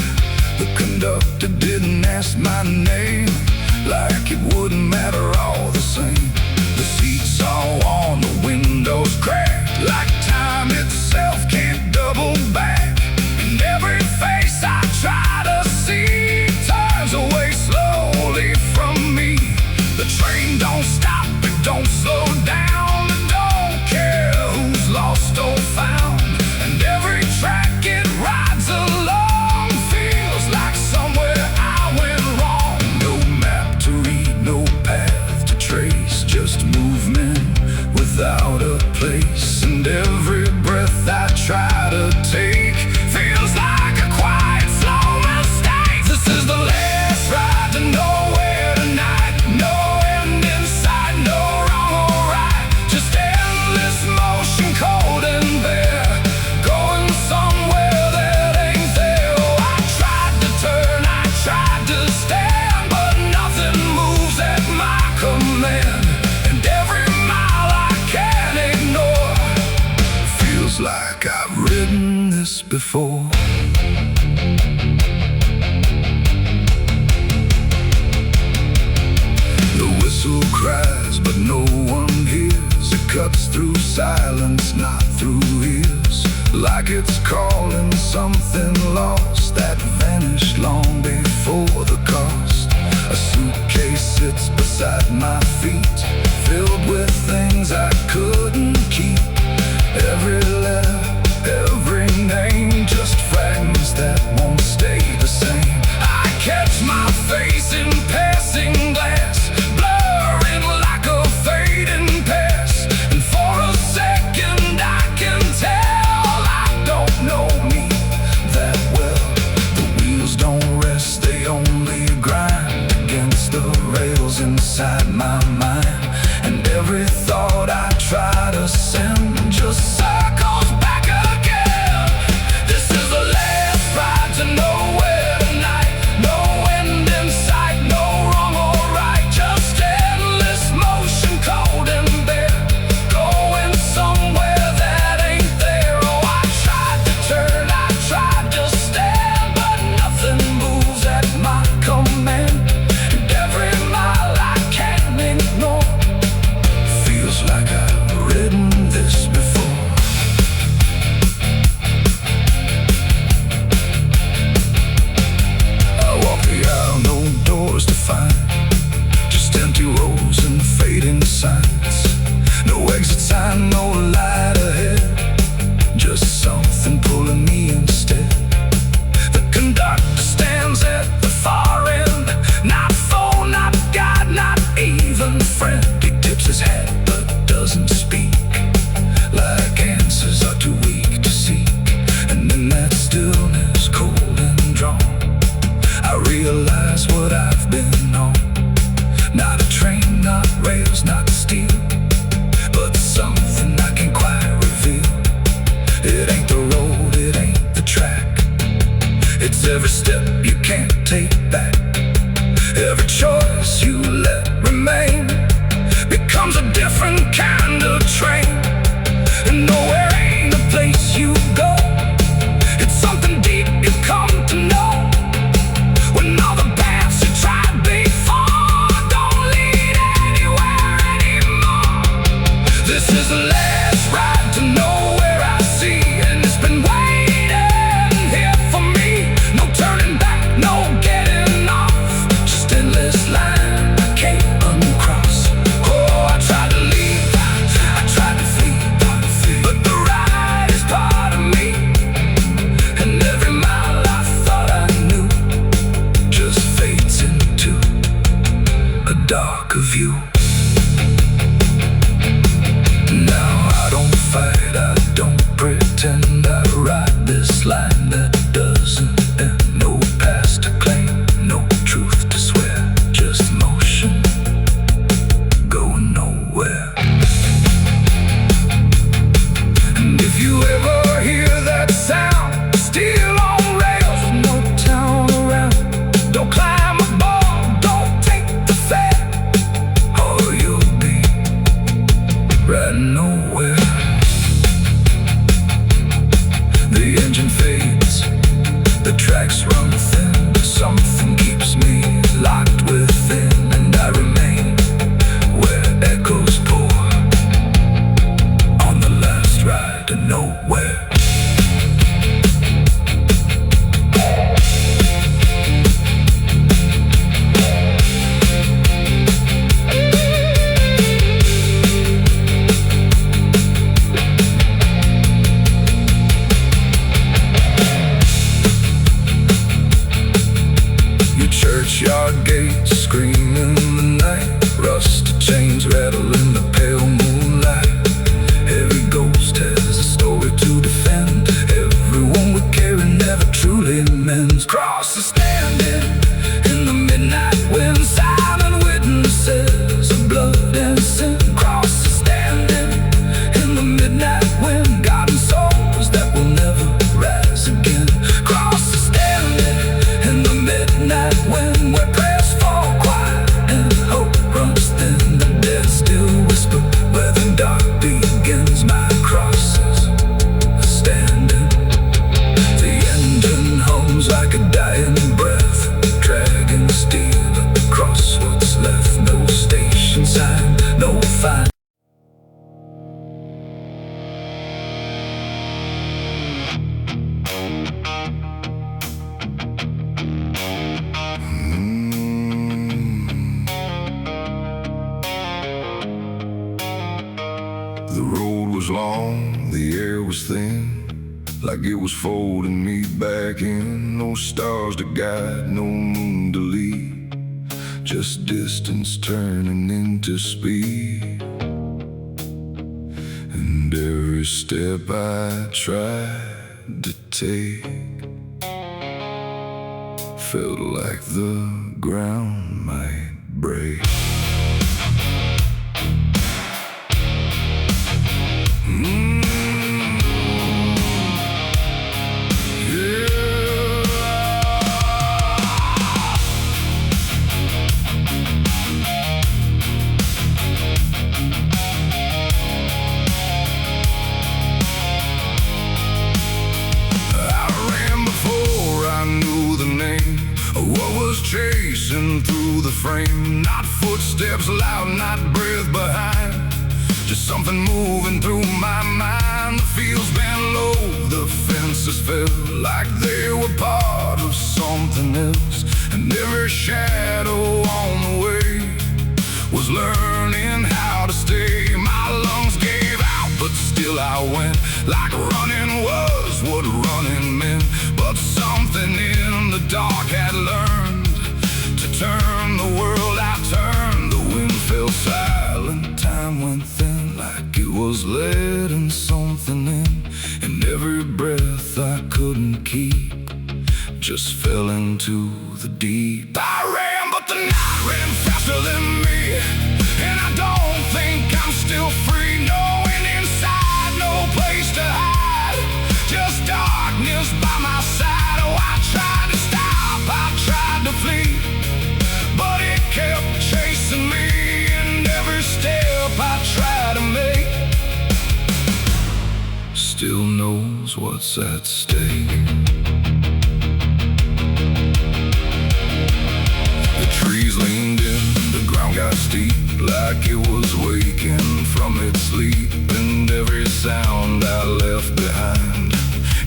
A: The conductor didn't ask my name, like it wouldn't matter all the same. The seats all on, the windows cracked, like time itself can't double back. And every face I try to see turns away slowly from me. The train don't stop, it don't slow down, it don't care who's lost or found. And every track it rides along feels like somewhere I went wrong. No map to read, no path to trace, just movement without a place. And every breath I try to take feels like a quiet, slow mistake. This is the last ride to nowhere tonight. No end in sight, no wrong or right, just endless motion, cold and bare, going somewhere that ain't there. Oh, I tried to turn, I tried to stand, but nothing moves at my command. And every mile I can't ignore feels like I've ridden this before. The whistle cries, but no one hears. It cuts through silence, not through ears, like it's calling something lost that vanished long before the cost. A suitcase sits beside my feet, filled with things I couldn't keep. Every letter, every name, just fragments that won't stay the same. I catch my face in passing glass, blurring like a fading past. And for a second I can tell I don't know me that well. The wheels don't rest, they only grind against the rails inside my mind. And every thought I try to send just circles back again. This is the last ride to nowhere tonight. No end in sight, no wrong or right, just endless motion, cold and bare, going somewhere that ain't there. Oh, I tried to turn, I tried to stand, but nothing moves at my command. And every mile I can't ignore feels like I've ridden this before. I walk the aisle, no doors to find, just empty rows and fading signs. No exit sign, no light ahead, just something pulling me instead. The conductor stands at the far end, not foe, not guide, not even friend. He tips his hat but doesn't speak, like answers are too weak to seek. And in that stillness, cold and drawn, I realize what I've been on. Not a train, not rails, not steel, but something I can't quite reveal. It ain't the road, it ain't the track, it's every step you can't take back. Every choice you let remain becomes a different kind of train. And nowhere ain't a place you go, it's something deep you come to know. When all the paths you tried before don't lead anywhere anymore. This is the last ride to nowhere I see, and it's been waiting here for me. No turning back, no getting off, just endless line I can't uncross. Oh, I tried to leave, I tried to flee, but the ride is part of me. And every mile I thought I knew just fades into a darker view. Now I don't fight, I don't pretend, I ride this line that doesn't end. No past to claim, no truth to swear, just was long, the air was thin, like it was folding me back in. No stars to guide, no moon to lead, just distance turning into speed. And every step I tried to take felt like the ground might break. Chasing through the frame, not footsteps loud, not breath behind, just something moving through my mind. The fields bent low, the fences felt like they were part of something else, and every shadow on the way was learning how to stay. My lungs gave out, but still I went, like running was what running meant. But something in the dark had learned to turn the world. I turned, the wind fell silent, time went thin, like it was letting something in. And every breath I couldn't keep just fell into the deep. I ran, but the night ran faster than me, and I don't think I'm still free. Knowing inside, no place to hide, just darkness by my side. Oh, I tried to stop, I tried to flee, but it kept chasing me. And every step I try to make still knows what's at stake. The trees leaned in, the ground got steep, like it was waking from its sleep. And every sound I left behind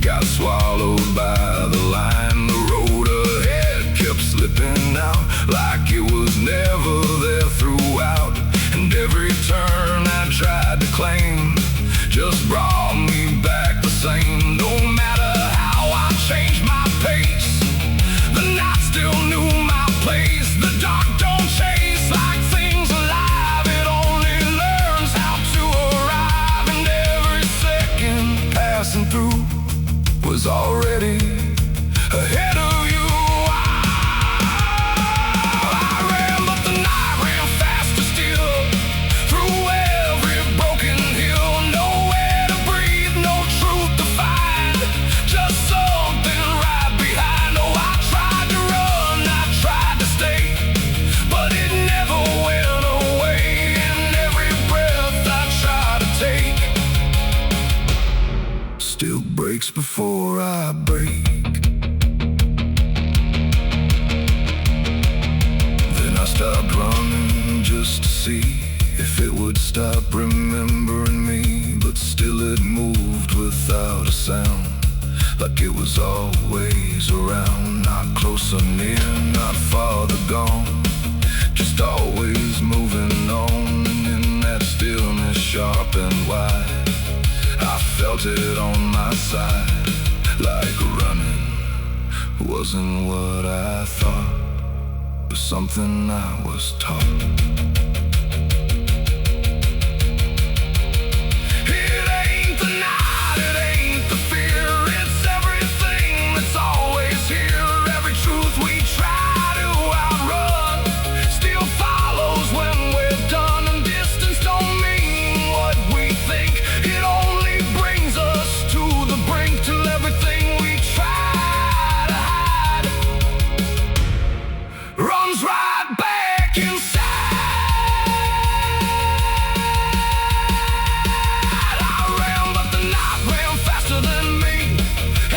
A: got swallowed by the line. The road ahead kept slipping out, like it was never there throughout. And every turn I tried to claim just brought me back the same. No matter how I changed my pace, the night still knew my place. The dark don't chase like things alive, it only learns how to arrive. And every second passing through was already ahead of you. I ran, but the night ran faster still, through every broken hill. Nowhere to breathe, no truth to find, just something right behind. Oh, I tried to run, I tried to stay, but it never went away. And every breath I tried to take still breaks before I break. Then I stopped running just to see if it would stop remembering me. But still it moved without a sound, like it was always around. Not close or near, not farther gone, just always moving on. And in that stillness, sharp and wide, I felt it on my side, like running wasn't what I thought, but something I was taught. It ain't the night, it ain't the fear, it's everything that's always here. Every truth we try to outrun still follows when we're done. And distance don't mean what we think, it only brings us to the brink, till everything we try to hide runs right back inside. I ran, but the night ran faster than me,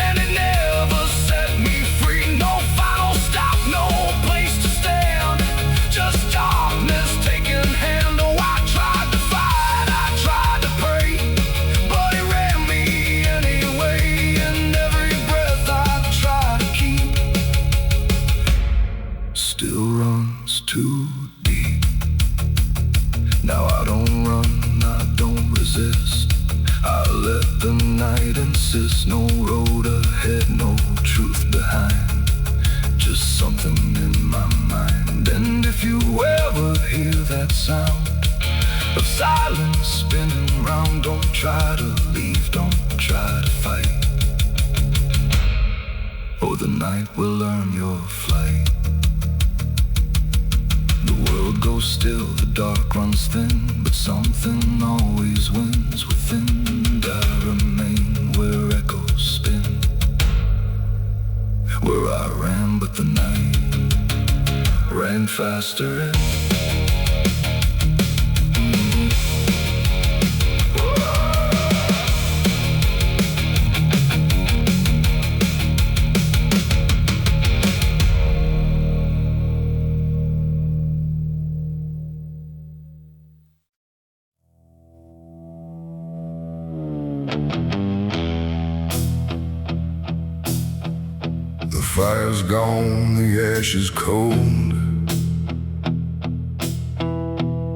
A: and it never set me free. No final stop, no place to stand, just darkness taking hand. Oh, I tried to fight, I tried to pray, but it ran me anyway. And every breath I try to keep still runs too deep. Now I don't run, I don't resist, let the night insist. No road ahead, no truth behind, just something in my mind. And if you ever hear that sound of silence spinning round, don't try to leave, don't try to fight. Oh, the night will learn your flight. The world goes still, the dark runs thin, but something always wins within. And I remain where echoes spin, where I ran, but the night ran faster. The fire's gone, the ash is cold.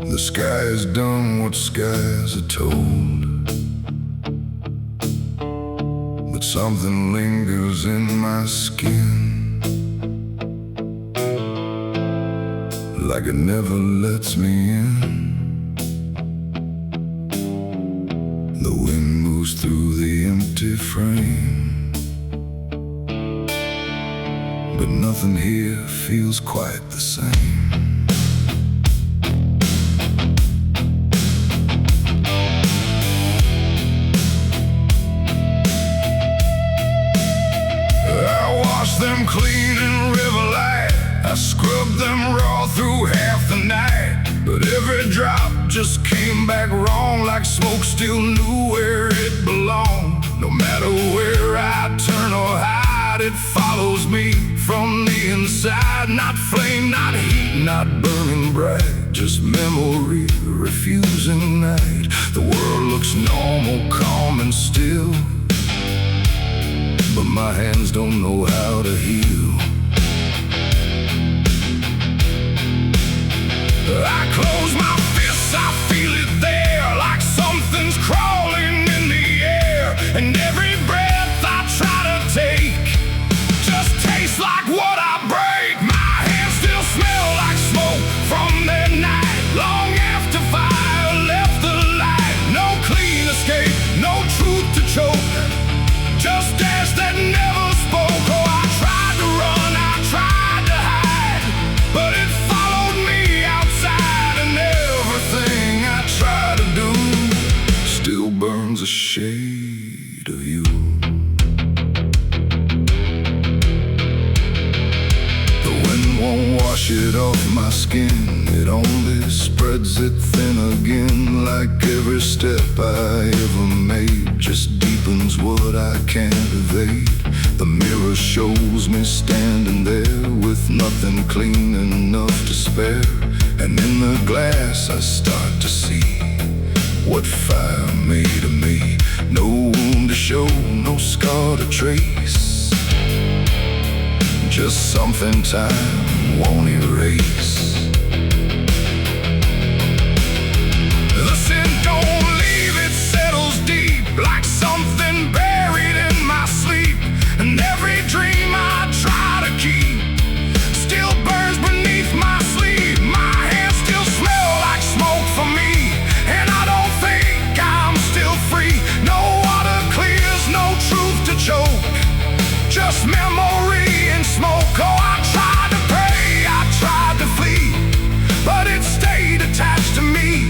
A: The sky has done what skies are told. But something lingers in my skin, like it never lets me in. The wind moves through the empty frame, but nothing here feels quite the same. I washed them clean in river light, I scrubbed them raw through half the night. But every drop just came back wrong, like smoke still knew where it belonged. No matter where I turn or hide, it follows me from the inside. Not flame, not heat, not burning bright, just memory refusing night. The world looks normal, calm and still, but my hands don't know how to heal. I close my fists, I feel it there, like something's crawling in the air. And every breath I try to take just tastes like what I break. My hands still smell like smoke from that night, long after fire left the light. No clean escape, no truth to choke, just ash that never spoke. Oh, I tried to run, I tried to hide, but it followed me outside. And everything I try to do still burns a shade of you. Won't wash it off my skin, it only spreads it thin again. Like every step I ever made just deepens what I can't evade. The mirror shows me standing there with nothing clean enough to spare. And in the glass I start to see what fire made of me. No wound to show, no scar to trace, just something time won't erase. The sin don't leave, it settles deep, like something buried in my sleep. And every dream I try to keep still burns beneath my sleeve. My hands still smell like smoke for me, and I don't think I'm still free. No water clears, no truth to choke, just memory and smoke. Oh, I tried to pray, I tried to flee, but it stayed attached to me.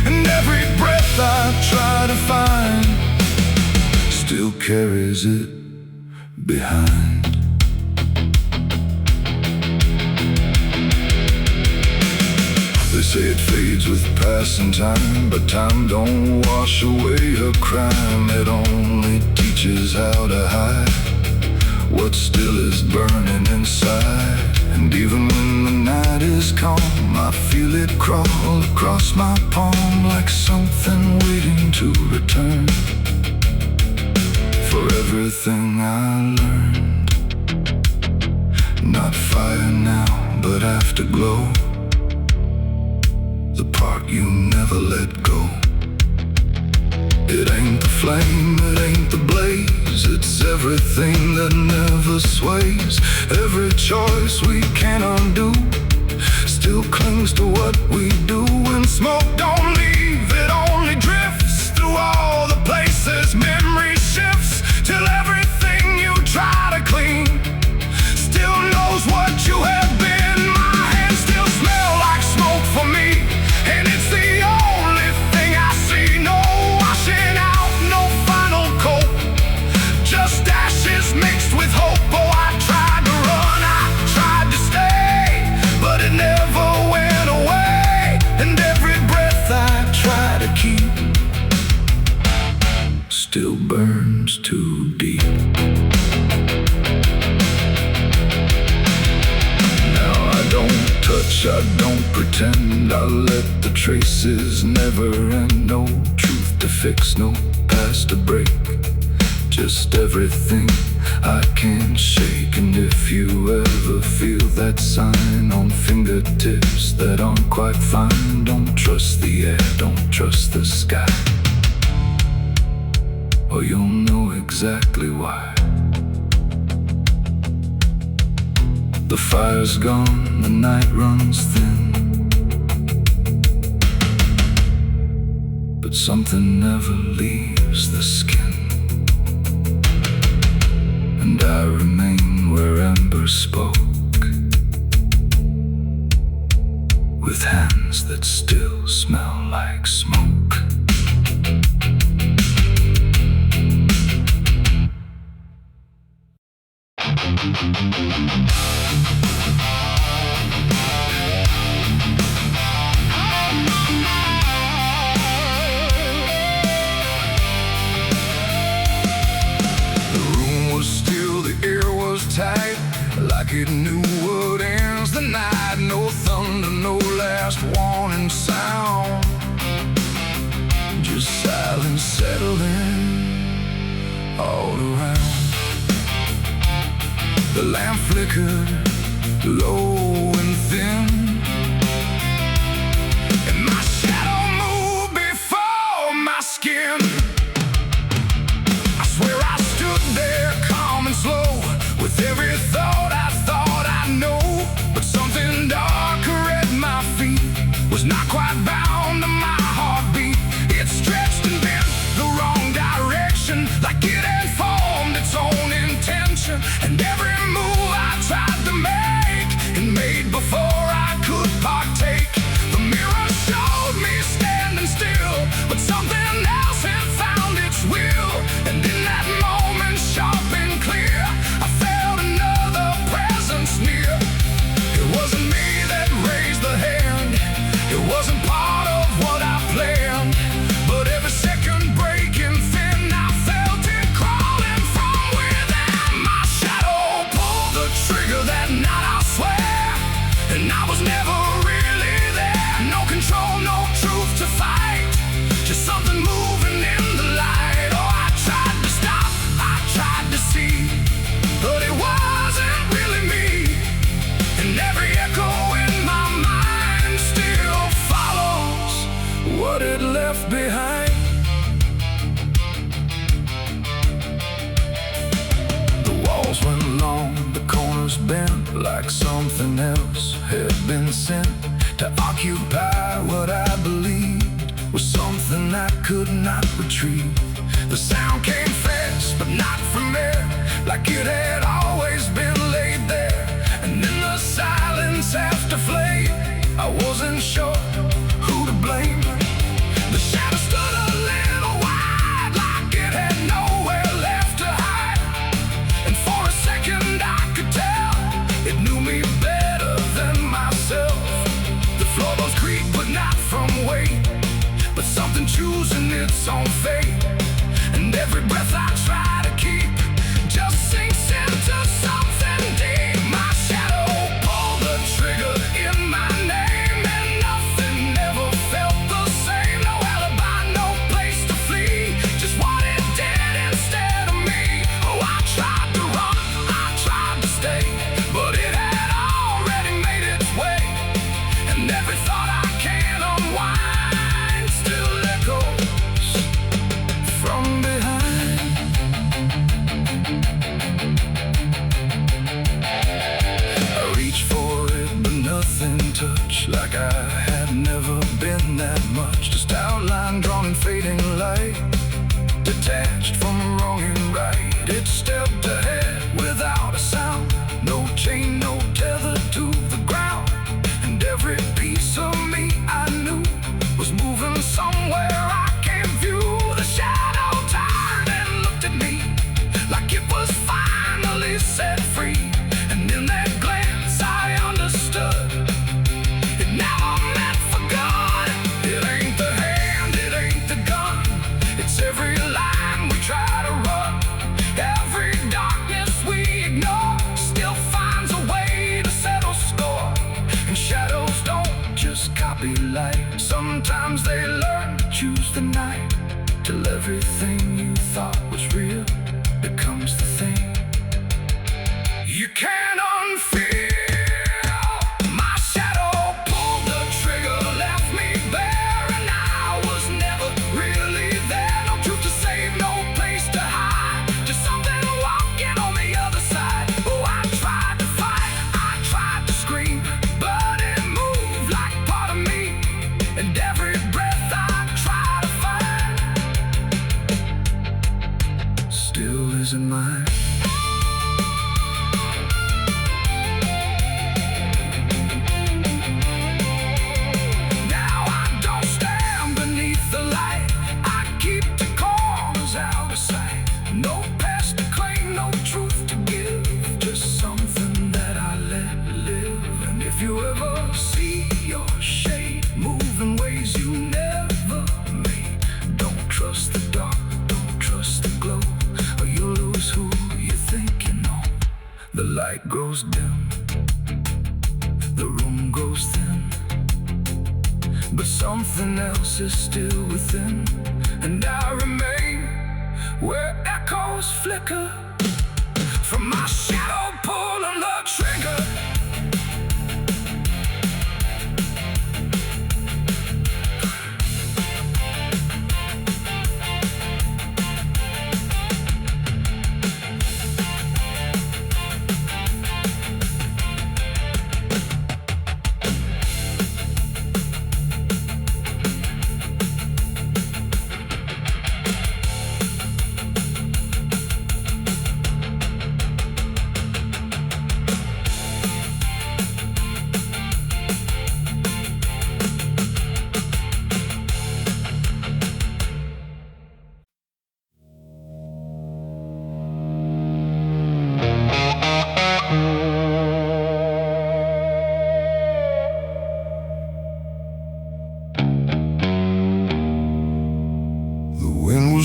A: And every breath I try to find still carries it behind. They say it fades with passing time, but time don't wash away a crime. It only teaches how to hide what still is burning inside. And even when the night is calm, I feel it crawl across my palm, like something waiting to return for everything I learned. Not fire now, but afterglow, the part you never let go. It ain't the flame, it ain't the blaze, it's everything that never sways. Every choice we can't undo still clings to what we do. When smoke don't leave, it only drifts through all the places memory shifts, till everything you try to clean still knows what you have been. My hands still smell like smoke for me, and it's the only thing I see. No washing out, no final coat, just ashes mixed with hope. Oh, I tried to run, I tried to stay, but it never went away. And every breath I try to keep still burns too deep. I don't pretend, I let the traces never end. No truth to fix, no past to break, just everything I can't shake. And if you ever feel that sign on fingertips that aren't quite fine, don't trust the air, don't trust the sky, or you'll know exactly why. The fire's gone, the night runs thin, but something never leaves the skin. And I remain where embers spoke, with hands that still smell like smoke. Tight, like it knew what ends the night. No thunder, no last warning sound, just silence settling all around. The lamp flickered low and thin, and my shadow moved before my skin. I swear I stood there calm and slow, with every thought I know, but something darker at my feet was not quite bound to my heartbeat. It stretched and bent the wrong direction, like it had formed its own intention. And every move I tried to make, and made before I could partake. The mirror showed me standing still, but something else had found its will. And in that moment, sharp and clear, I felt another presence near. It wasn't me that raised the hand, it wasn't part of what I planned, but every second breaking thin, I felt it crawling from within. My shadow pulled the trigger that night, I swear, and I was never really there. No control, no truth to fight, just something moving in the light. Oh, I tried to stop, I tried to see, but it wasn't really me. And every echo in my mind still follows what it left behind. The walls went long, the corners bent, like something else had been sent to occupy what I believed was something I could not retrieve. The sound came fast, but not from there, like it had always been laid there. And in the silence after flame, I wasn't sure who to blame. The shadow stood a little wide, like it had nowhere left to hide. And for a second I could tell it knew me better than myself. The floorboards creak, but not from weight, but something choosing its own fate. And every breath I try to keep just sinks into something deep. My shadow pulled the trigger in my name, and nothing ever felt the same. No alibi, no place to flee, just what it did instead of me. Oh, I tried to run, I tried to stay, but it had already made its way. And every thought I can unwind still echoes sky had never been that much. Just outline drawn in fading light, detached from wrong and right. It stepped ahead without a sound, no chain, no tether to the ground. And every piece of me I knew was moving somewhere I can't view. The shadow turned and looked at me like it was finally set free. And in that glance I understood it never meant for good. It ain't the hand, it ain't the gun, it's every line we try to run. Every darkness we ignore still finds a way to settle score. And shadows don't just copy light, sometimes they learn to choose the night, till everything you thought was real becomes the thing you can't unfeel. My shadow pulled the trigger, left me bare, and I was never really there. No truth to save, no place to hide, just something walking on the other side. Oh, I tried to fight, I tried to scream, but it moved like part of me. And every breath I try to find still isn't mine. No past to claim, no truth to give, just something that I let live. And if you ever see your shade move in ways you never made, don't trust the dark, don't trust the glow, or you'll lose who you think you know. The light grows dim, the room grows thin, but something else is still within. And I remain where echoes flicker from my shadow pulling the trigger.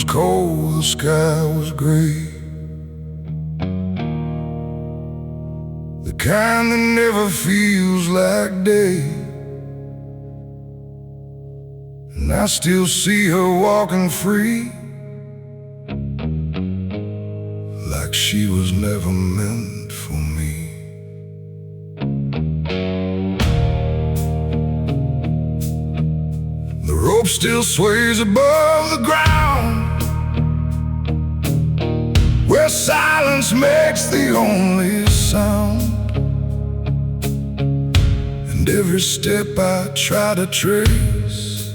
A: Cold, the sky was gray, the kind that never feels like day. And I still see her walking free, like she was never meant for me. The rope still sways above the ground, where silence makes the only sound. And every step I try to trace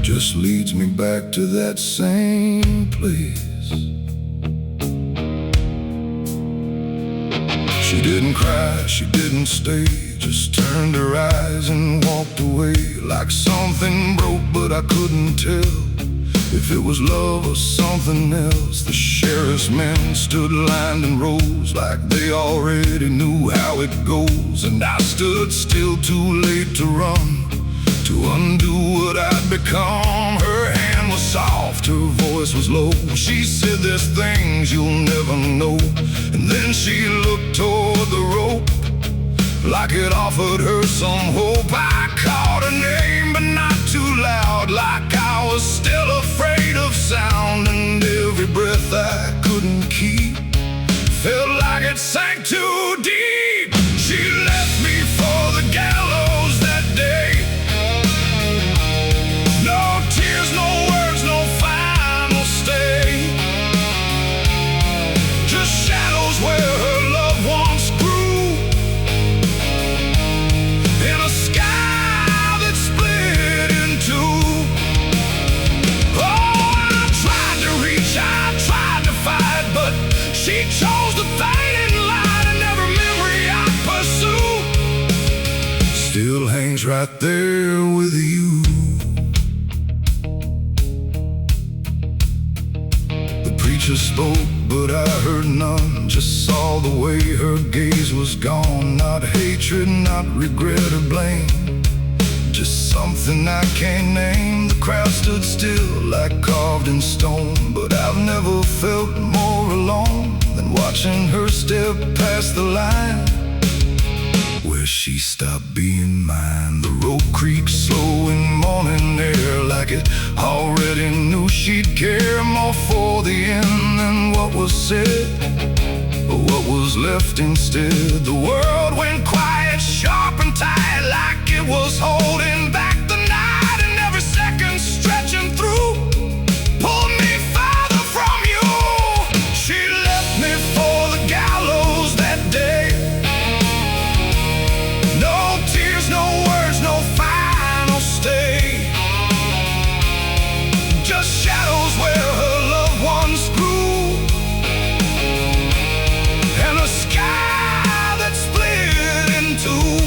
A: just leads me back to that same place. She didn't cry, she didn't stay, just turned her eyes and walked away, like something broke but I couldn't tell if it was love or something else. The sheriff's men stood lined in rows, like they already knew how it goes. And I stood still, too late to run, to undo what I'd become. Her hand was soft, her voice was low. She said, there's things you'll never know. And then she looked toward the rope, like it offered her some hope. I called her name, but not too loud, like I was still afraid of sound. And every breath I couldn't keep felt like it sank too deep. She left me for the gallows that day. No tears, no words, no final stay, just shadows where her loved ones grew. still hangs right there with you. The preacher spoke, but I heard none. Just saw the way her gaze was gone. Not hatred, not regret or blame, just something I can't name. The crowd stood still like carved in stone, but I've never felt more alone than watching her step past the line where she stopped being mine. The road creaks slow in morning air, like it already knew she'd care more for the end than what was said, but what was left instead. The world went quiet, sharp and tight, like it was holding back the night, and every second stretching through pulled me farther from you. She left me for the gallows that day. No tears, no words, no final stay, just shadows where her loved ones grew, and a sky that split in two.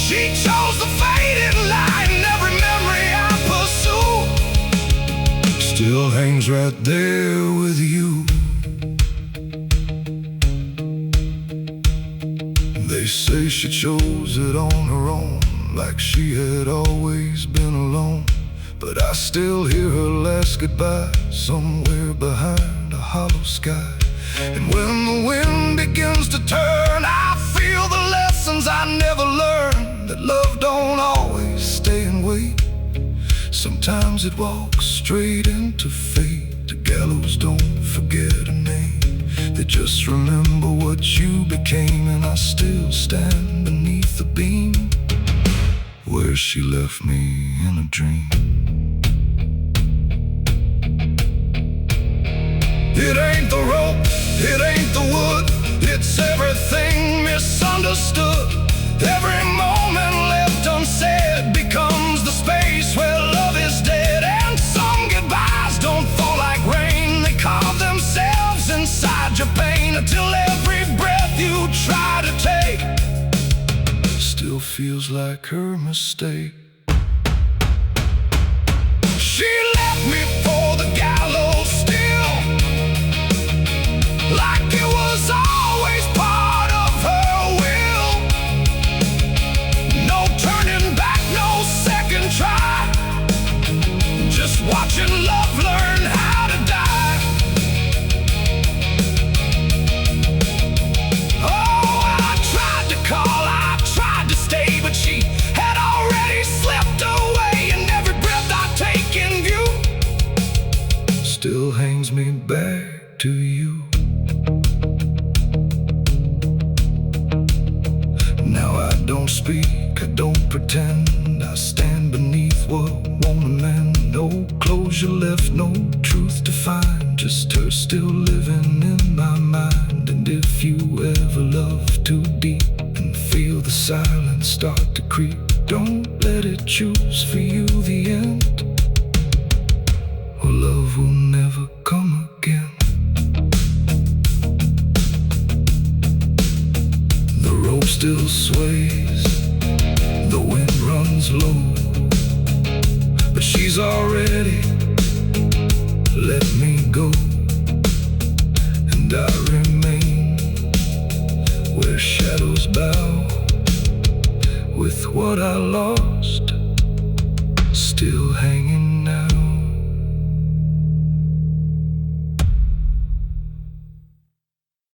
A: She chose the faded line, and every memory I pursue still hangs right there with you. They say she chose it on her own, like she had always been alone, but I still hear her last goodbye somewhere behind a hollow sky. And when the wind begins to turn, I feel the lessons I never learned, that love don't always stay and wait. Sometimes it walks straight into fate. The gallows don't forget a name, they just remember what you became. And I still stand beneath the beam where she left me in a dream. It ain't the rope, it ain't the wood, it's everything misunderstood. Every moment left unsaid becomes the space where love is dead. And some goodbyes don't fall like rain, they carve themselves inside your pain, until every breath you try to take still feels like her mistake. She left me for the gallows still, like it was always part of her will. No turning back, no second try, just watching love learn how to die. Oh, I tried to call, I tried to stay, but she had already slipped away, and every breath I take in view still hangs me back to you. Now I don't speak, I don't pretend, I stand beneath what won't amend. No closure left, no truth to find, just her still living in my mind. And if you ever love too deep and feel the silence start to creep, don't let it choose for you the end, or love will never come again. The rope still sways, the wind runs low, but she's already let me go. And I remain where shadows bow, with what I lost still hanging